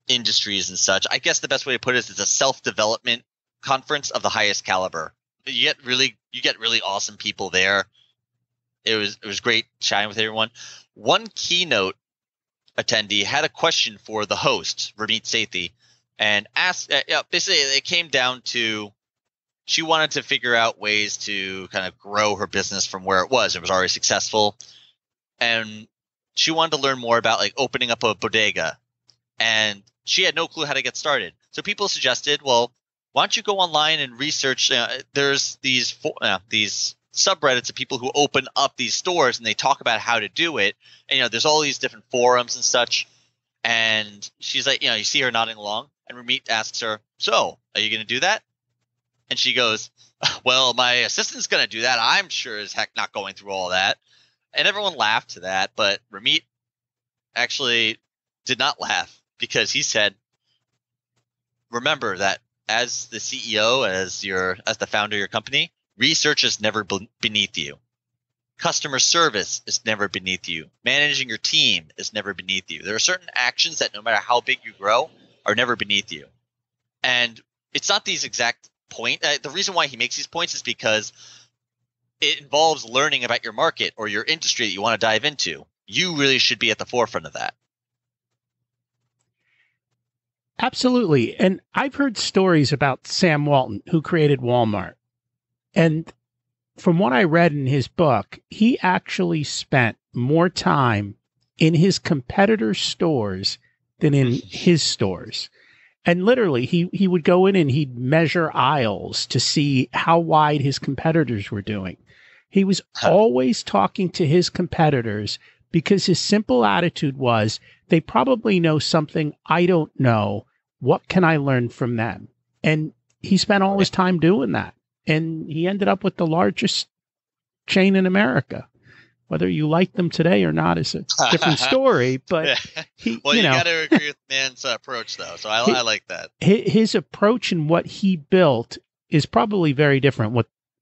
industries and such. I guess the best way to put it is it's a self-development conference of the highest caliber. You get really awesome people there. It was great chatting with everyone. One keynote attendee had a question for the host, Ramit Sethi, and asked. Basically, it came down to she wanted to figure out ways to kind of grow her business from where it was. It was already successful, and she wanted to learn more about opening up a bodega, and she had no clue how to get started. So people suggested, well, why don't you go online and research? There's these subreddits of people who open up these stores and they talk about how to do it. And there's all these different forums and such. And she's like, you see her nodding along, and Ramit asks her, "So, are you going to do that?" And she goes, "Well, my assistant's going to do that. I'm sure as heck not going through all that." And everyone laughed to that, but Ramit actually did not laugh, because he said, remember that as the CEO, as the founder of your company, research is never beneath you. Customer service is never beneath you. Managing your team is never beneath you. There are certain actions that, no matter how big you grow, are never beneath you. And it's not these exact point. The reason why he makes these points is because it involves learning about your market or your industry that you want to dive into. You really should be at the forefront of that. Absolutely. And I've heard stories about Sam Walton, who created Walmart. And from what I read in his book, he actually spent more time in his competitors' stores than in his stores. And literally, he would go in and he'd measure aisles to see how wide his competitors were doing. He was always talking to his competitors because his simple attitude was, they probably know something I don't know. What can I learn from them? And he spent all his time doing that. And he ended up with the largest chain in America. Whether you like them today or not is a different story. But you got to agree with the man's approach, though. So I like that. His approach and what he built is probably very different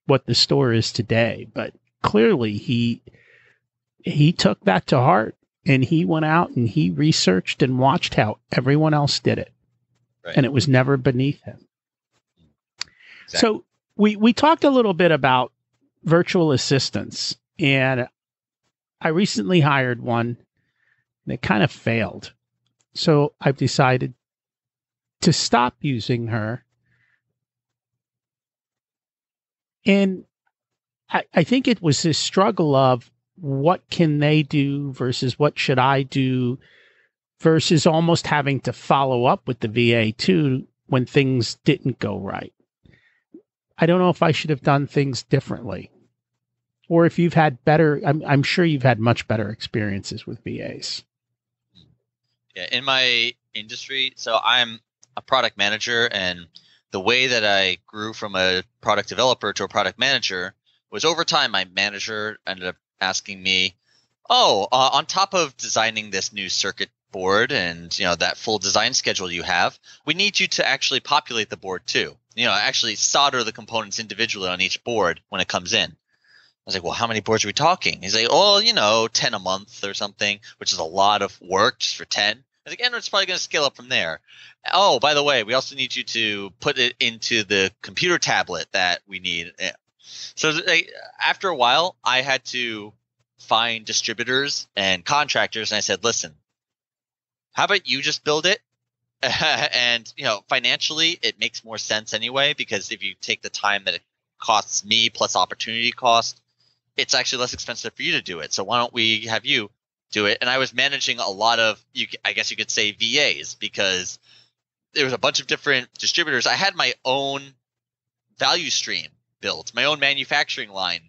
what the store is today. But clearly, he took that to heart, and he went out and he researched and watched how everyone else did it, and it was never beneath him. Exactly. So we talked a little bit about virtual assistants, and I recently hired one, and it kind of failed. So I've decided to stop using her. And I think it was this struggle of what can they do versus what should I do versus almost having to follow up with the VA too when things didn't go right. I don't know if I should have done things differently. Or if you've had better, I'm sure you've had much better experiences with VAs. Yeah, in my industry, so I'm a product manager, and the way that I grew from a product developer to a product manager was over time. My manager ended up asking me, on top of designing this new circuit board and that full design schedule you have, we need you to actually populate the board too. Actually solder the components individually on each board when it comes in. I was like, well, how many boards are we talking? He's like, 10 a month or something, which is a lot of work just for 10. I was like, and it's probably going to scale up from there. Oh, by the way, we also need you to put it into the computer tablet that we need. So after a while, I had to find distributors and contractors, and I said, listen, how about you just build it? And, financially, it makes more sense anyway, because if you take the time that it costs me plus opportunity cost, it's actually less expensive for you to do it. So why don't we have you do it? And I was managing a lot of, I guess you could say, VAs, because there was a bunch of different distributors. I had my own value stream built, my own manufacturing line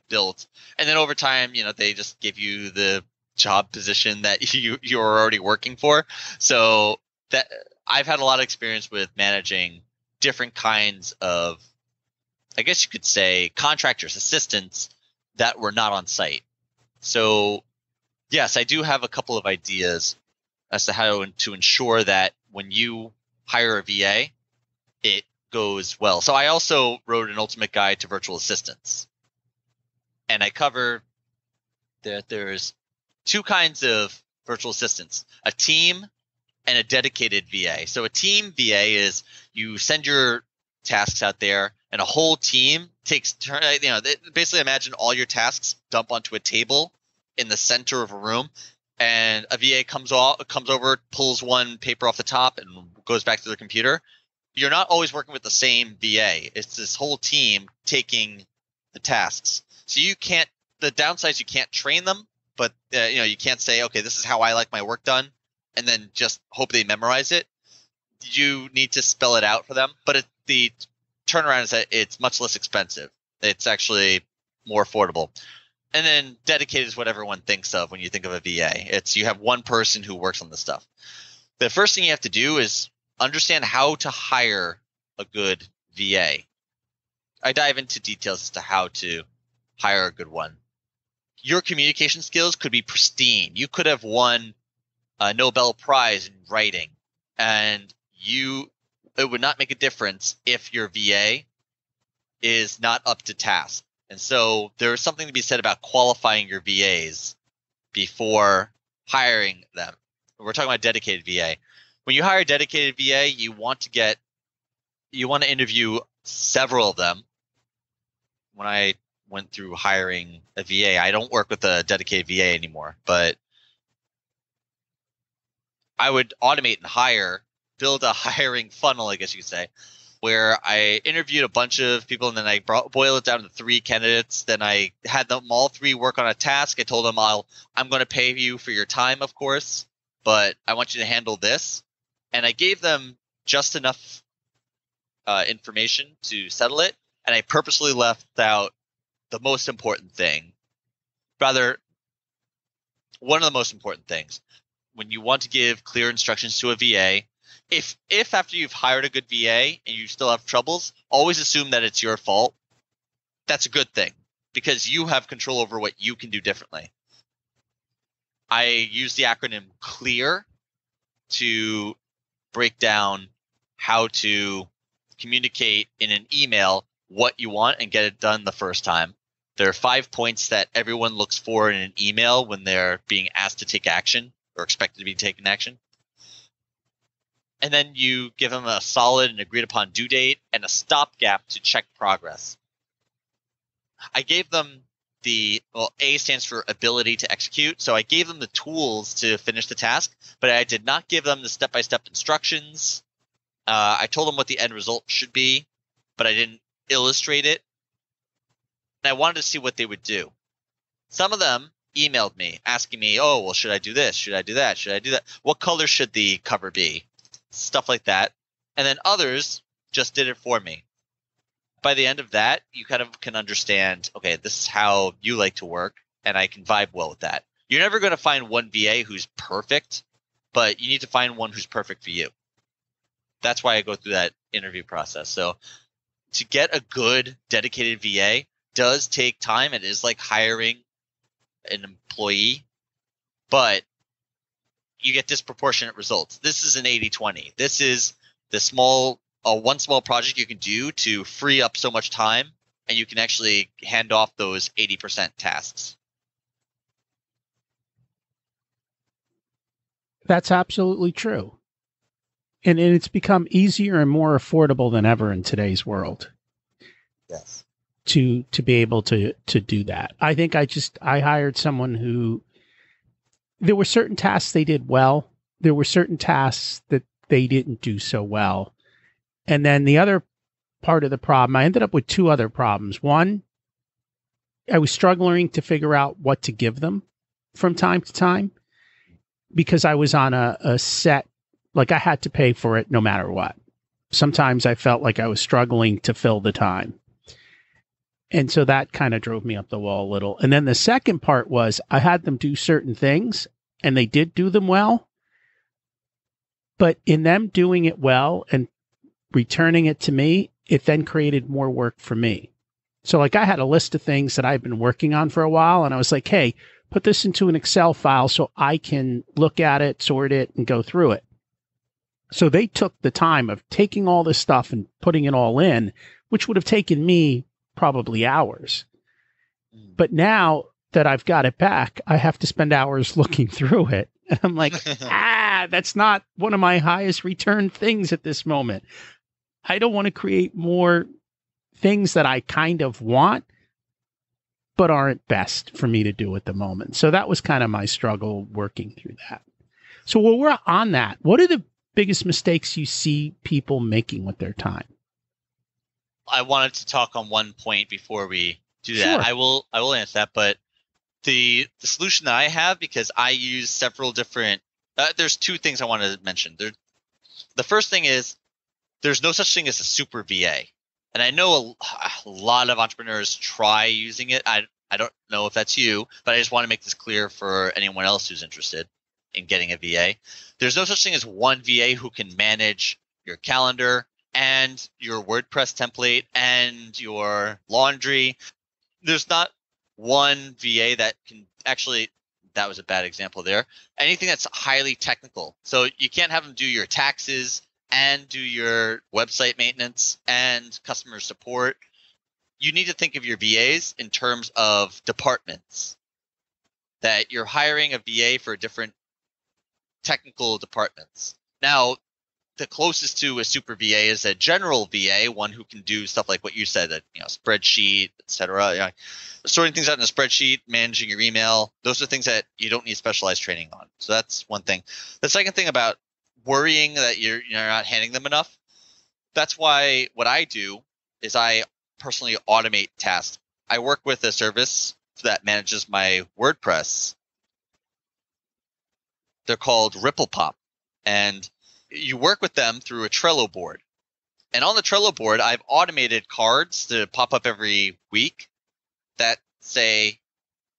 built. And then over time, they just give you the job position that you're already working for. So that I've had a lot of experience with managing different kinds of, I guess you could say, contractors, assistants that were not on site. So yes, I do have a couple of ideas as to how to ensure that when you hire a VA, it goes well. So I also wrote an ultimate guide to virtual assistants, and I cover that there's two kinds of virtual assistants: a team and a dedicated VA. So a team VA is you send your tasks out there, and a whole team takes turn. Basically imagine all your tasks dump onto a table in the center of a room, and a VA comes over, pulls one paper off the top, and goes back to their computer. You're not always working with the same VA. It's this whole team taking the tasks. So the downside is you can't train them, but you can't say, okay, this is how I like my work done, and then just hope they memorize it. You need to spell it out for them. But the turnaround is that it's much less expensive. It's actually more affordable. And then dedicated is what everyone thinks of when you think of a VA. It's you have one person who works on the stuff. The first thing you have to do is understand how to hire a good VA. I dive into details as to how to hire a good one. Your communication skills could be pristine. You could have won a Nobel Prize in writing, and it would not make a difference if your VA is not up to task. And so there's something to be said about qualifying your VAs before hiring them. We're talking about dedicated VA. When you hire a dedicated VA, you want to interview several of them. When I went through hiring a VA. I don't work with a dedicated VA anymore, but I would automate and build a hiring funnel, I guess you could say, where I interviewed a bunch of people and then I boiled it down to 3 candidates. Then I had them all 3 work on a task. I told them I'm going to pay you for your time, of course, but I want you to handle this. And I gave them just enough information to settle it. And I purposely left out the most important thing. Rather, one of the most important things. When you want to give clear instructions to a VA, if after you've hired a good VA and you still have troubles, always assume that it's your fault. That's a good thing because you have control over what you can do differently. I use the acronym CLEAR to break down how to communicate in an email what you want and get it done the first time. There are 5 points that everyone looks for in an email when they're being asked to take action or expected to be taking action. And then you give them a solid and agreed upon due date and a stopgap to check progress. I gave them A stands for ability to execute. So I gave them the tools to finish the task, but I did not give them the step-by-step instructions. I told them what the end result should be, but I didn't illustrate it. And I wanted to see what they would do. Some of them emailed me asking me, oh, well, should I do this? Should I do that? Should I do that? What color should the cover be? Stuff like that. And then others just did it for me. By the end of that, you kind of can understand, okay, this is how you like to work, and I can vibe well with that. You're never going to find one VA who's perfect, but you need to find one who's perfect for you. That's why I go through that interview process. So to get a good, dedicated VA does take time. It is like hiring an employee, but you get disproportionate results. This is an 80-20. This is the one small project you can do to free up so much time, and you can actually hand off those 80% tasks. That's absolutely true. And it's become easier and more affordable than ever in today's world. Yes. To be able to do that. I think I hired someone who, there were certain tasks they did well. There were certain tasks that they didn't do so well. And then the other part of the problem, I ended up with 2 other problems. One, I was struggling to figure out what to give them from time to time because I was on a set, like I had to pay for it no matter what. Sometimes I felt like I was struggling to fill the time. And so that kind of drove me up the wall a little. And then the second part was I had them do certain things and they did do them well. But in them doing it well and returning it to me, it then created more work for me. So like I had a list of things that I've been working on for a while and I was like, hey, put this into an Excel file so I can look at it, sort it, and go through it. So they took the time of taking all this stuff and putting it all in, which would have taken me probably hours. But now that I've got it back, I have to spend hours looking through it. And I'm like, that's not one of my highest return things at this moment. I don't want to create more things that I kind of want, but aren't best for me to do at the moment. So that was kind of my struggle working through that. So while we're on that, what are the biggest mistakes you see people making with their time? I wanted to talk on one point before we do that. Sure. I will answer that, but the solution that I have, because I use several different there's 2 things I wanted to mention. The first thing is there's no such thing as a super VA. And I know a lot of entrepreneurs try using it. I don't know if that's you, but I just want to make this clear for anyone else who's interested in getting a VA. There's no such thing as one VA who can manage your calendar and your WordPress template and your laundry. There's not one VA that can actually, that was a bad example there, anything that's highly technical. So you can't have them do your taxes and do your website maintenance and customer support. You need to think of your VAs in terms of departments, that you're hiring a VA for different technical departments. Now, the closest to a super VA is a general VA, one who can do stuff like what you said, that spreadsheet, etc. Sorting things out in a spreadsheet, managing your email. Those are things that you don't need specialized training on. So that's one thing. The second thing about worrying that you're not handing them enough. That's why what I do is I personally automate tasks. I work with a service that manages my WordPress. They're called RipplePop, and you work with them through a Trello board. And on the Trello board, I've automated cards to pop up every week that say,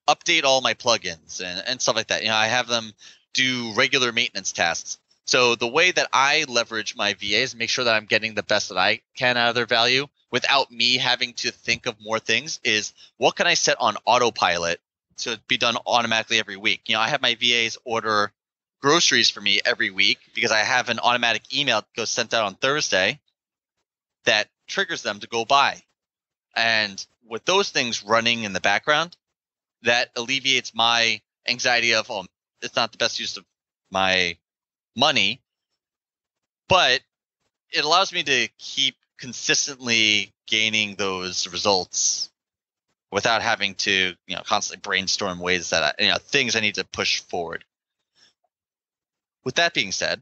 update all my plugins and stuff like that. I have them do regular maintenance tasks. So the way that I leverage my VAs and make sure that I'm getting the best that I can out of their value without me having to think of more things is, what can I set on autopilot to be done automatically every week? I have my VAs order groceries for me every week because I have an automatic email that goes sent out on Thursday that triggers them to go buy. And with those things running in the background, that alleviates my anxiety of, it's not the best use of my money, but it allows me to keep consistently gaining those results without having to, constantly brainstorm ways that things I need to push forward. With that being said,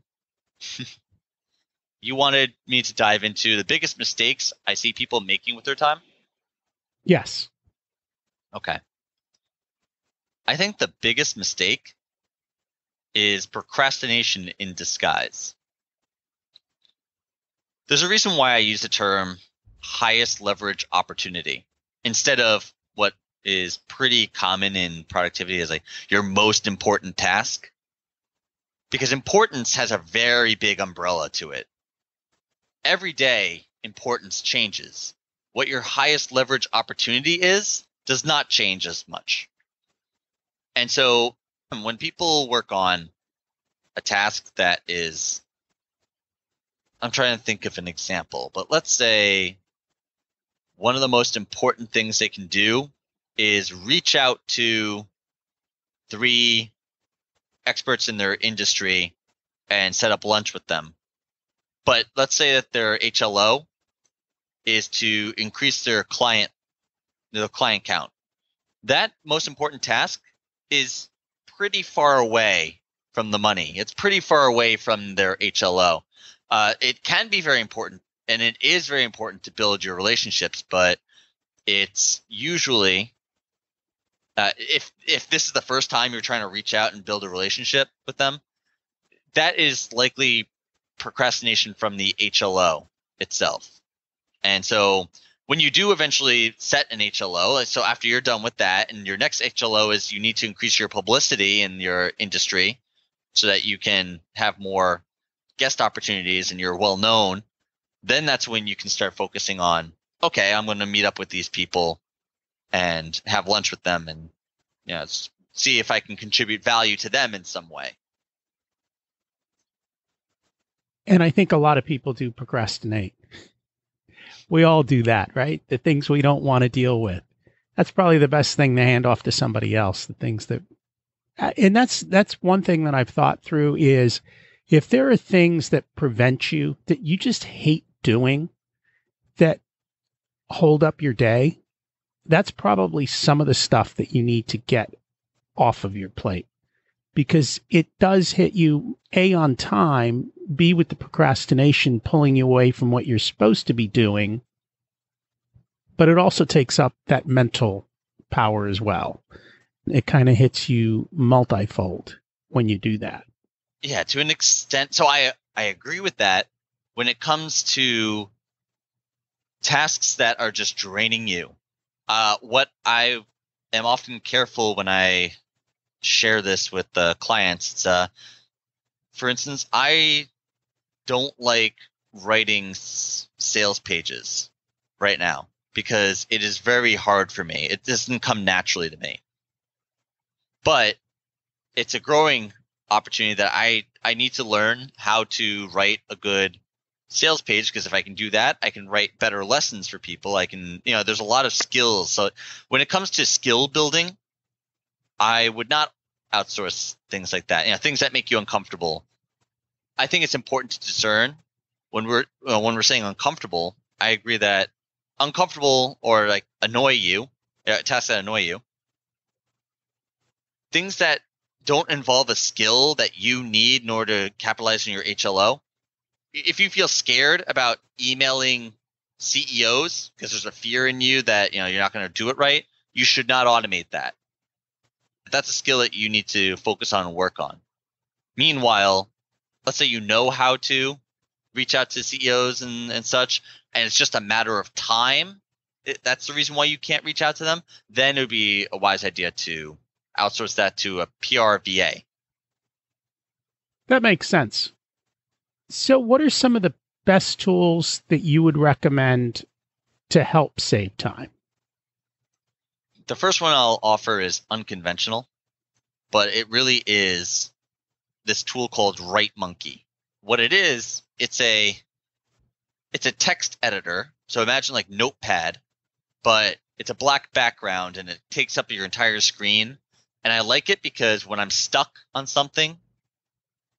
you wanted me to dive into the biggest mistakes I see people making with their time? Yes. Okay. I think the biggest mistake is procrastination in disguise. There's a reason why I use the term highest leverage opportunity instead of what is pretty common in productivity as like your most important task. Because importance has a very big umbrella to it. Every day, importance changes. What your highest leverage opportunity is does not change as much. And so when people work on a task that is, I'm trying to think of an example, but let's say one of the most important things they can do is reach out to 3 experts in their industry and set up lunch with them. But let's say that their HLO is to increase their client count. That most important task is pretty far away from the money. It's pretty far away from their HLO. It can be very important, and it is very important to build your relationships, but it's usually if this is the first time you're trying to reach out and build a relationship with them, that is likely procrastination from the HLO itself. And so when you do eventually set an HLO, so after you're done with that, and your next HLO is you need to increase your publicity in your industry so that you can have more guest opportunities and you're well known, then that's when you can start focusing on, okay, I'm going to meet up with these people and have lunch with them and see if I can contribute value to them in some way. And I think a lot of people do procrastinate. We all do that, right? The things we don't want to deal with. That's probably the best thing to hand off to somebody else. The things that, and that's one thing that I've thought through is if there are things that prevent you, that you just hate doing, that hold up your day, that's probably some of the stuff that you need to get off of your plate, because it does hit you A, on time, B, with the procrastination pulling you away from what you're supposed to be doing, but it also takes up that mental power as well. It kind of hits you multifold when you do that. Yeah, to an extent. So I agree with that. When it comes to tasks that are just draining you, what I am often careful when I share this with the clients, for instance, I don't like writing sales pages right now because it is very hard for me. It doesn't come naturally to me. But it's a growing opportunity that I need to learn how to write a good sales page, because if I can do that, I can write better lessons for people. I can, there's a lot of skills. So when it comes to skill building, I would not outsource things like that. Things that make you uncomfortable. I think it's important to discern when we're saying uncomfortable, I agree that uncomfortable or like annoy you, tasks that annoy you, things that don't involve a skill that you need in order to capitalize on your HLO. If you feel scared about emailing CEOs because there's a fear in you that you're not going to do it right, you should not automate that. That's a skill that you need to focus on and work on. Meanwhile, let's say you know how to reach out to CEOs and such, and it's just a matter of time. That's the reason why you can't reach out to them. Then it would be a wise idea to outsource that to a PR VA. That makes sense. So what are some of the best tools that you would recommend to help save time? The first one I'll offer is unconventional, but it really is this tool called WriteMonkey. What it is, it's a text editor. So imagine like Notepad, but it's a black background and it takes up your entire screen. And I like it because when I'm stuck on something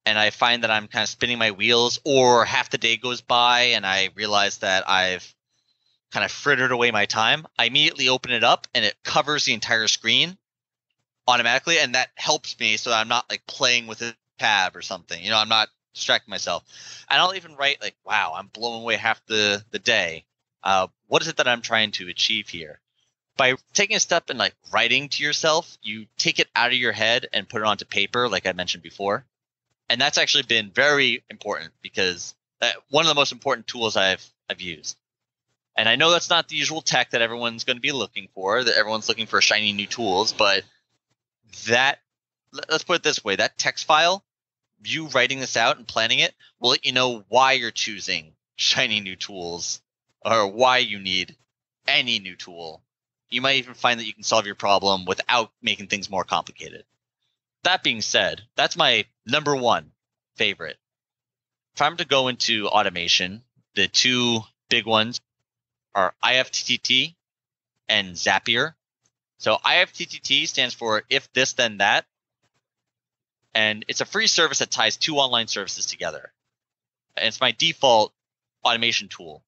and I find that I'm kind of spinning my wheels, or half the day goes by and I realize that I've kind of frittered away my time, I immediately open it up and it covers the entire screen automatically. And that helps me so that I'm not like playing with a tab or something. I'm not distracting myself. And I'll even write like, wow, I'm blowing away half the day. What is it that I'm trying to achieve here? By taking a step and like writing to yourself, you take it out of your head and put it onto paper, like I mentioned before. And that's actually been very important because one of the most important tools I've used. And I know that's not the usual tech that everyone's going to be looking for, that everyone's looking for shiny new tools, but let's put it this way, that text file, you writing this out and planning it will let you know why you're choosing shiny new tools or why you need any new tool. You might even find that you can solve your problem without making things more complicated. That being said, that's my number one favorite. If I'm to go into automation, the two big ones are IFTTT and Zapier. So IFTTT stands for if this, then that. And it's a free service that ties two online services together. And it's my default automation tool.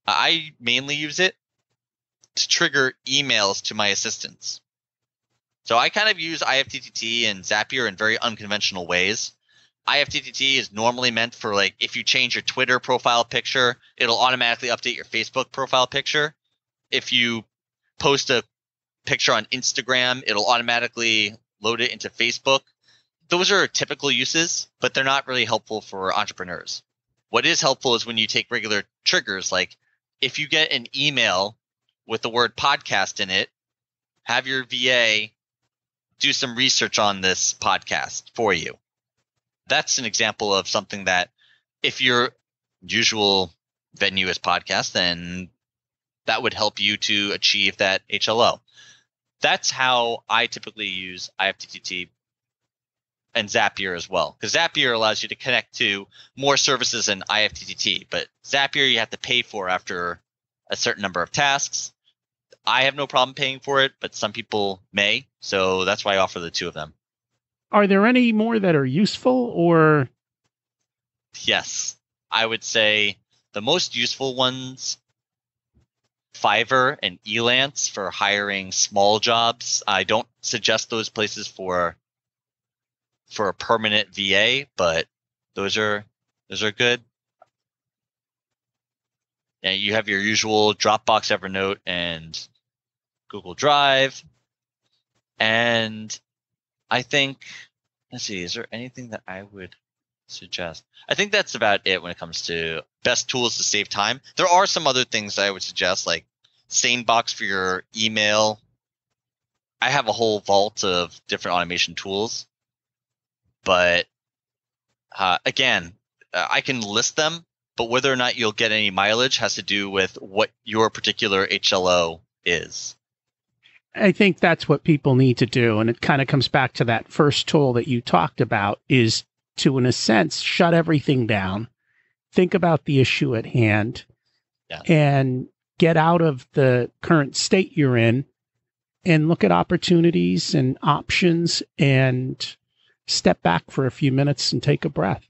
I mainly use it to trigger emails to my assistants. So I kind of use IFTTT and Zapier in very unconventional ways. IFTTT is normally meant for like if you change your Twitter profile picture, it'll automatically update your Facebook profile picture. If you post a picture on Instagram, it'll automatically load it into Facebook. Those are typical uses, but they're not really helpful for entrepreneurs. What is helpful is when you take regular triggers, like if you get an email with the word podcast in it, have your VA do some research on this podcast for you. That's an example of something that if your usual venue is podcast, then that would help you to achieve that HLO. That's how I typically use IFTTT and Zapier as well, because Zapier allows you to connect to more services than IFTTT, but Zapier you have to pay for after a certain number of tasks. I have no problem paying for it, but some people may, so that's why I offer the two of them. Are there any more that are useful or? Yes, I would say the most useful ones, Fiverr and Elance for hiring small jobs. I don't suggest those places for a permanent VA, but those are good. And you have your usual Dropbox, Evernote, and Google Drive. And I think, let's see, is there anything that I would suggest? I think that's about it when it comes to best tools to save time. There are some other things that I would suggest, like SaneBox for your email. I have a whole vault of different automation tools. But again, I can list them, but whether or not you'll get any mileage has to do with what your particular HLO is. I think that's what people need to do. And it kind of comes back to that first tool that you talked about, is to, in a sense, shut everything down, think about the issue at hand, and get out of the current state you're in and look at opportunities and options and step back for a few minutes and take a breath.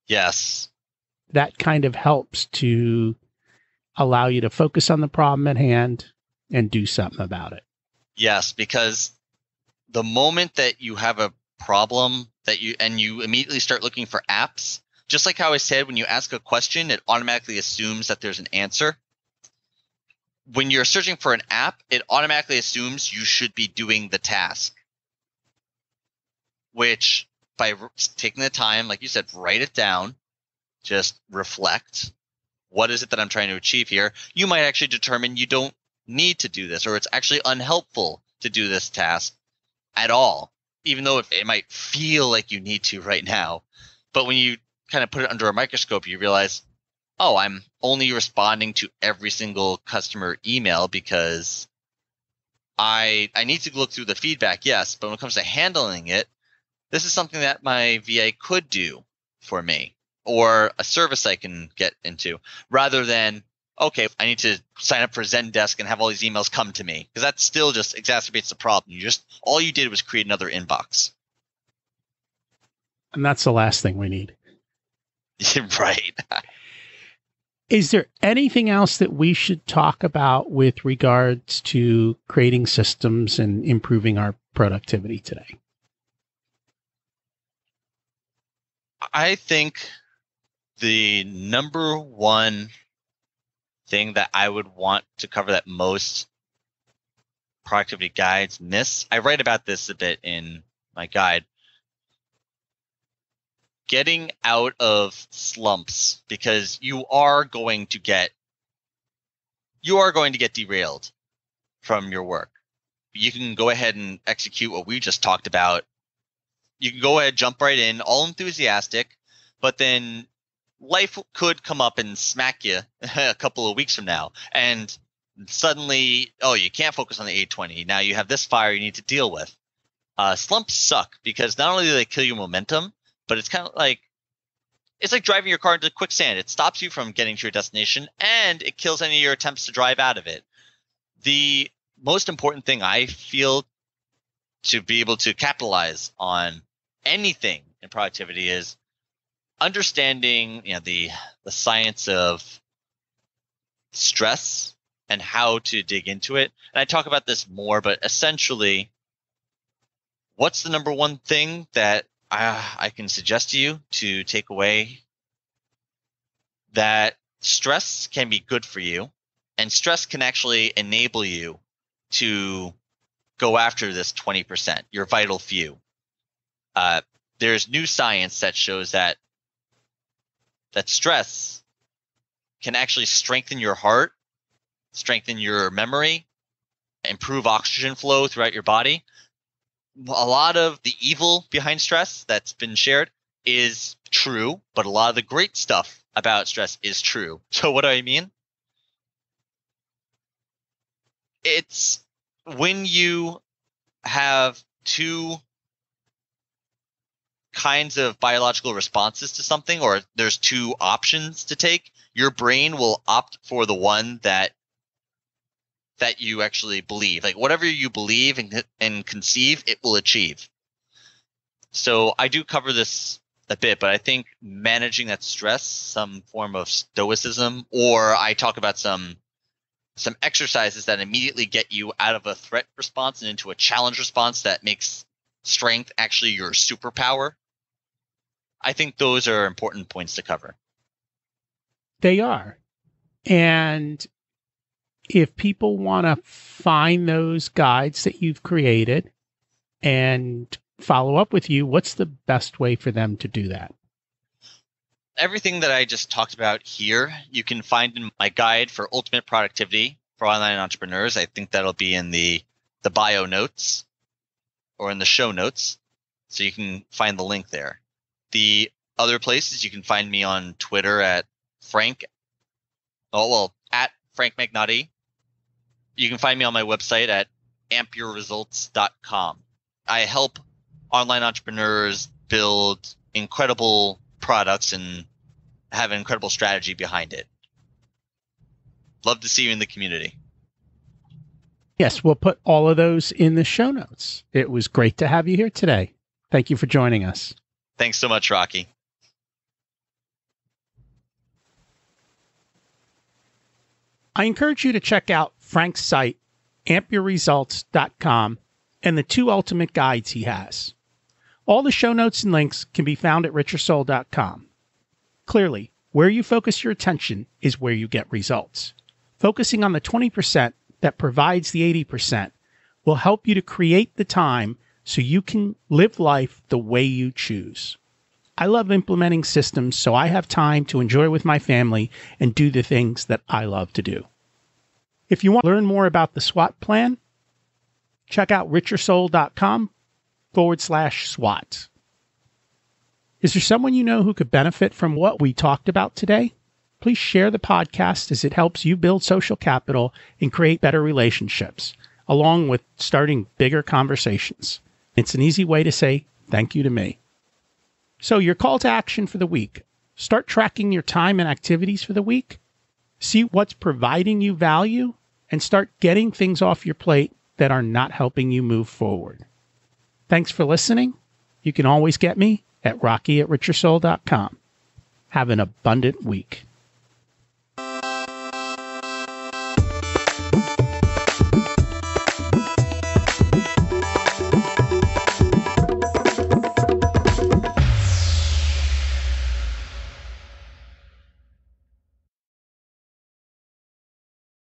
Yes. that kind of helps to allow you to focus on the problem at hand and do something about it. Yes, because the moment that you have a problem you immediately start looking for apps, just like how I said, when you ask a question, it automatically assumes that there's an answer. When you're searching for an app, it automatically assumes you should be doing the task, which by taking the time, like you said, write it down, just reflect. What is it that I'm trying to achieve here? You might actually determine you don't need to do this, or it's actually unhelpful to do this task at all, even though it might feel like you need to right now. But when you kind of put it under a microscope, you realize, oh, I'm only responding to every single customer email because I need to look through the feedback, yes, but when it comes to handling it, this is something that my VA could do for me, or a service I can get into, rather than, okay, I need to sign up for Zendesk and have all these emails come to me, because that still just exacerbates the problem. All you did was create another inbox. And that's the last thing we need. Right. Is there anything else that we should talk about with regards to creating systems and improving our productivity today? I think the number one thing that I would want to cover that most productivity guides miss, I write about this a bit in my guide, getting out of slumps, because you are going to get derailed from your work. You can go ahead and execute what we just talked about. You can go ahead, jump right in, all enthusiastic, but then life could come up and smack you a couple of weeks from now. And suddenly, oh, you can't focus on the 820. Now you have this fire you need to deal with. Slumps suck because not only do they kill your momentum, but it's kind of like, it's like driving your car into quicksand. It stops you from getting to your destination, and it kills any of your attempts to drive out of it. The most important thing I feel to be able to capitalize on anything in productivity is understanding, the science of stress and how to dig into it. And I talk about this more, but essentially, what's the number one thing that I can suggest to you to take away? That stress can be good for you, and stress can actually enable you to go after this 20%, your vital few. There's new science that shows that stress can actually strengthen your heart, strengthen your memory, improve oxygen flow throughout your body. A lot of the evil behind stress that's been shared is true, but a lot of the great stuff about stress is true. So what do I mean? It's when you have two kinds of biological responses to something, or there's two options to take, your brain will opt for the one that you actually believe. Like whatever you believe and conceive, it will achieve. So I do cover this a bit, but I think managing that stress, some form of stoicism, or I talk about some exercises that immediately get you out of a threat response and into a challenge response that makes strength actually your superpower. I think those are important points to cover. They are. And if people want to find those guides that you've created and follow up with you, what's the best way for them to do that? Everything that I just talked about here, you can find in my guide for ultimate productivity for online entrepreneurs. I think that'll be in the bio notes or in the show notes. So you can find the link there. The other places, you can find me on Twitter at Frank Magnotti. You can find me on my website at ampyourresults.com. I help online entrepreneurs build incredible products and have an incredible strategy behind it. Love to see you in the community. Yes, we'll put all of those in the show notes. It was great to have you here today. Thank you for joining us. Thanks so much, Rocky. I encourage you to check out Frank's site, ampyourresults.com, and the 2 ultimate guides he has. All the show notes and links can be found at richersoul.com. Clearly, where you focus your attention is where you get results. Focusing on the 20% that provides the 80% will help you to create the time so you can live life the way you choose. I love implementing systems so I have time to enjoy with my family and do the things that I love to do. If you want to learn more about the SWAT plan, check out richersoul.com/SWAT. Is there someone you know who could benefit from what we talked about today? Please share the podcast as it helps you build social capital and create better relationships, along with starting bigger conversations. It's an easy way to say thank you to me. So your call to action for the week: start tracking your time and activities for the week, see what's providing you value, and start getting things off your plate that are not helping you move forward. Thanks for listening. You can always get me at rocky@richersoul.com. Have an abundant week.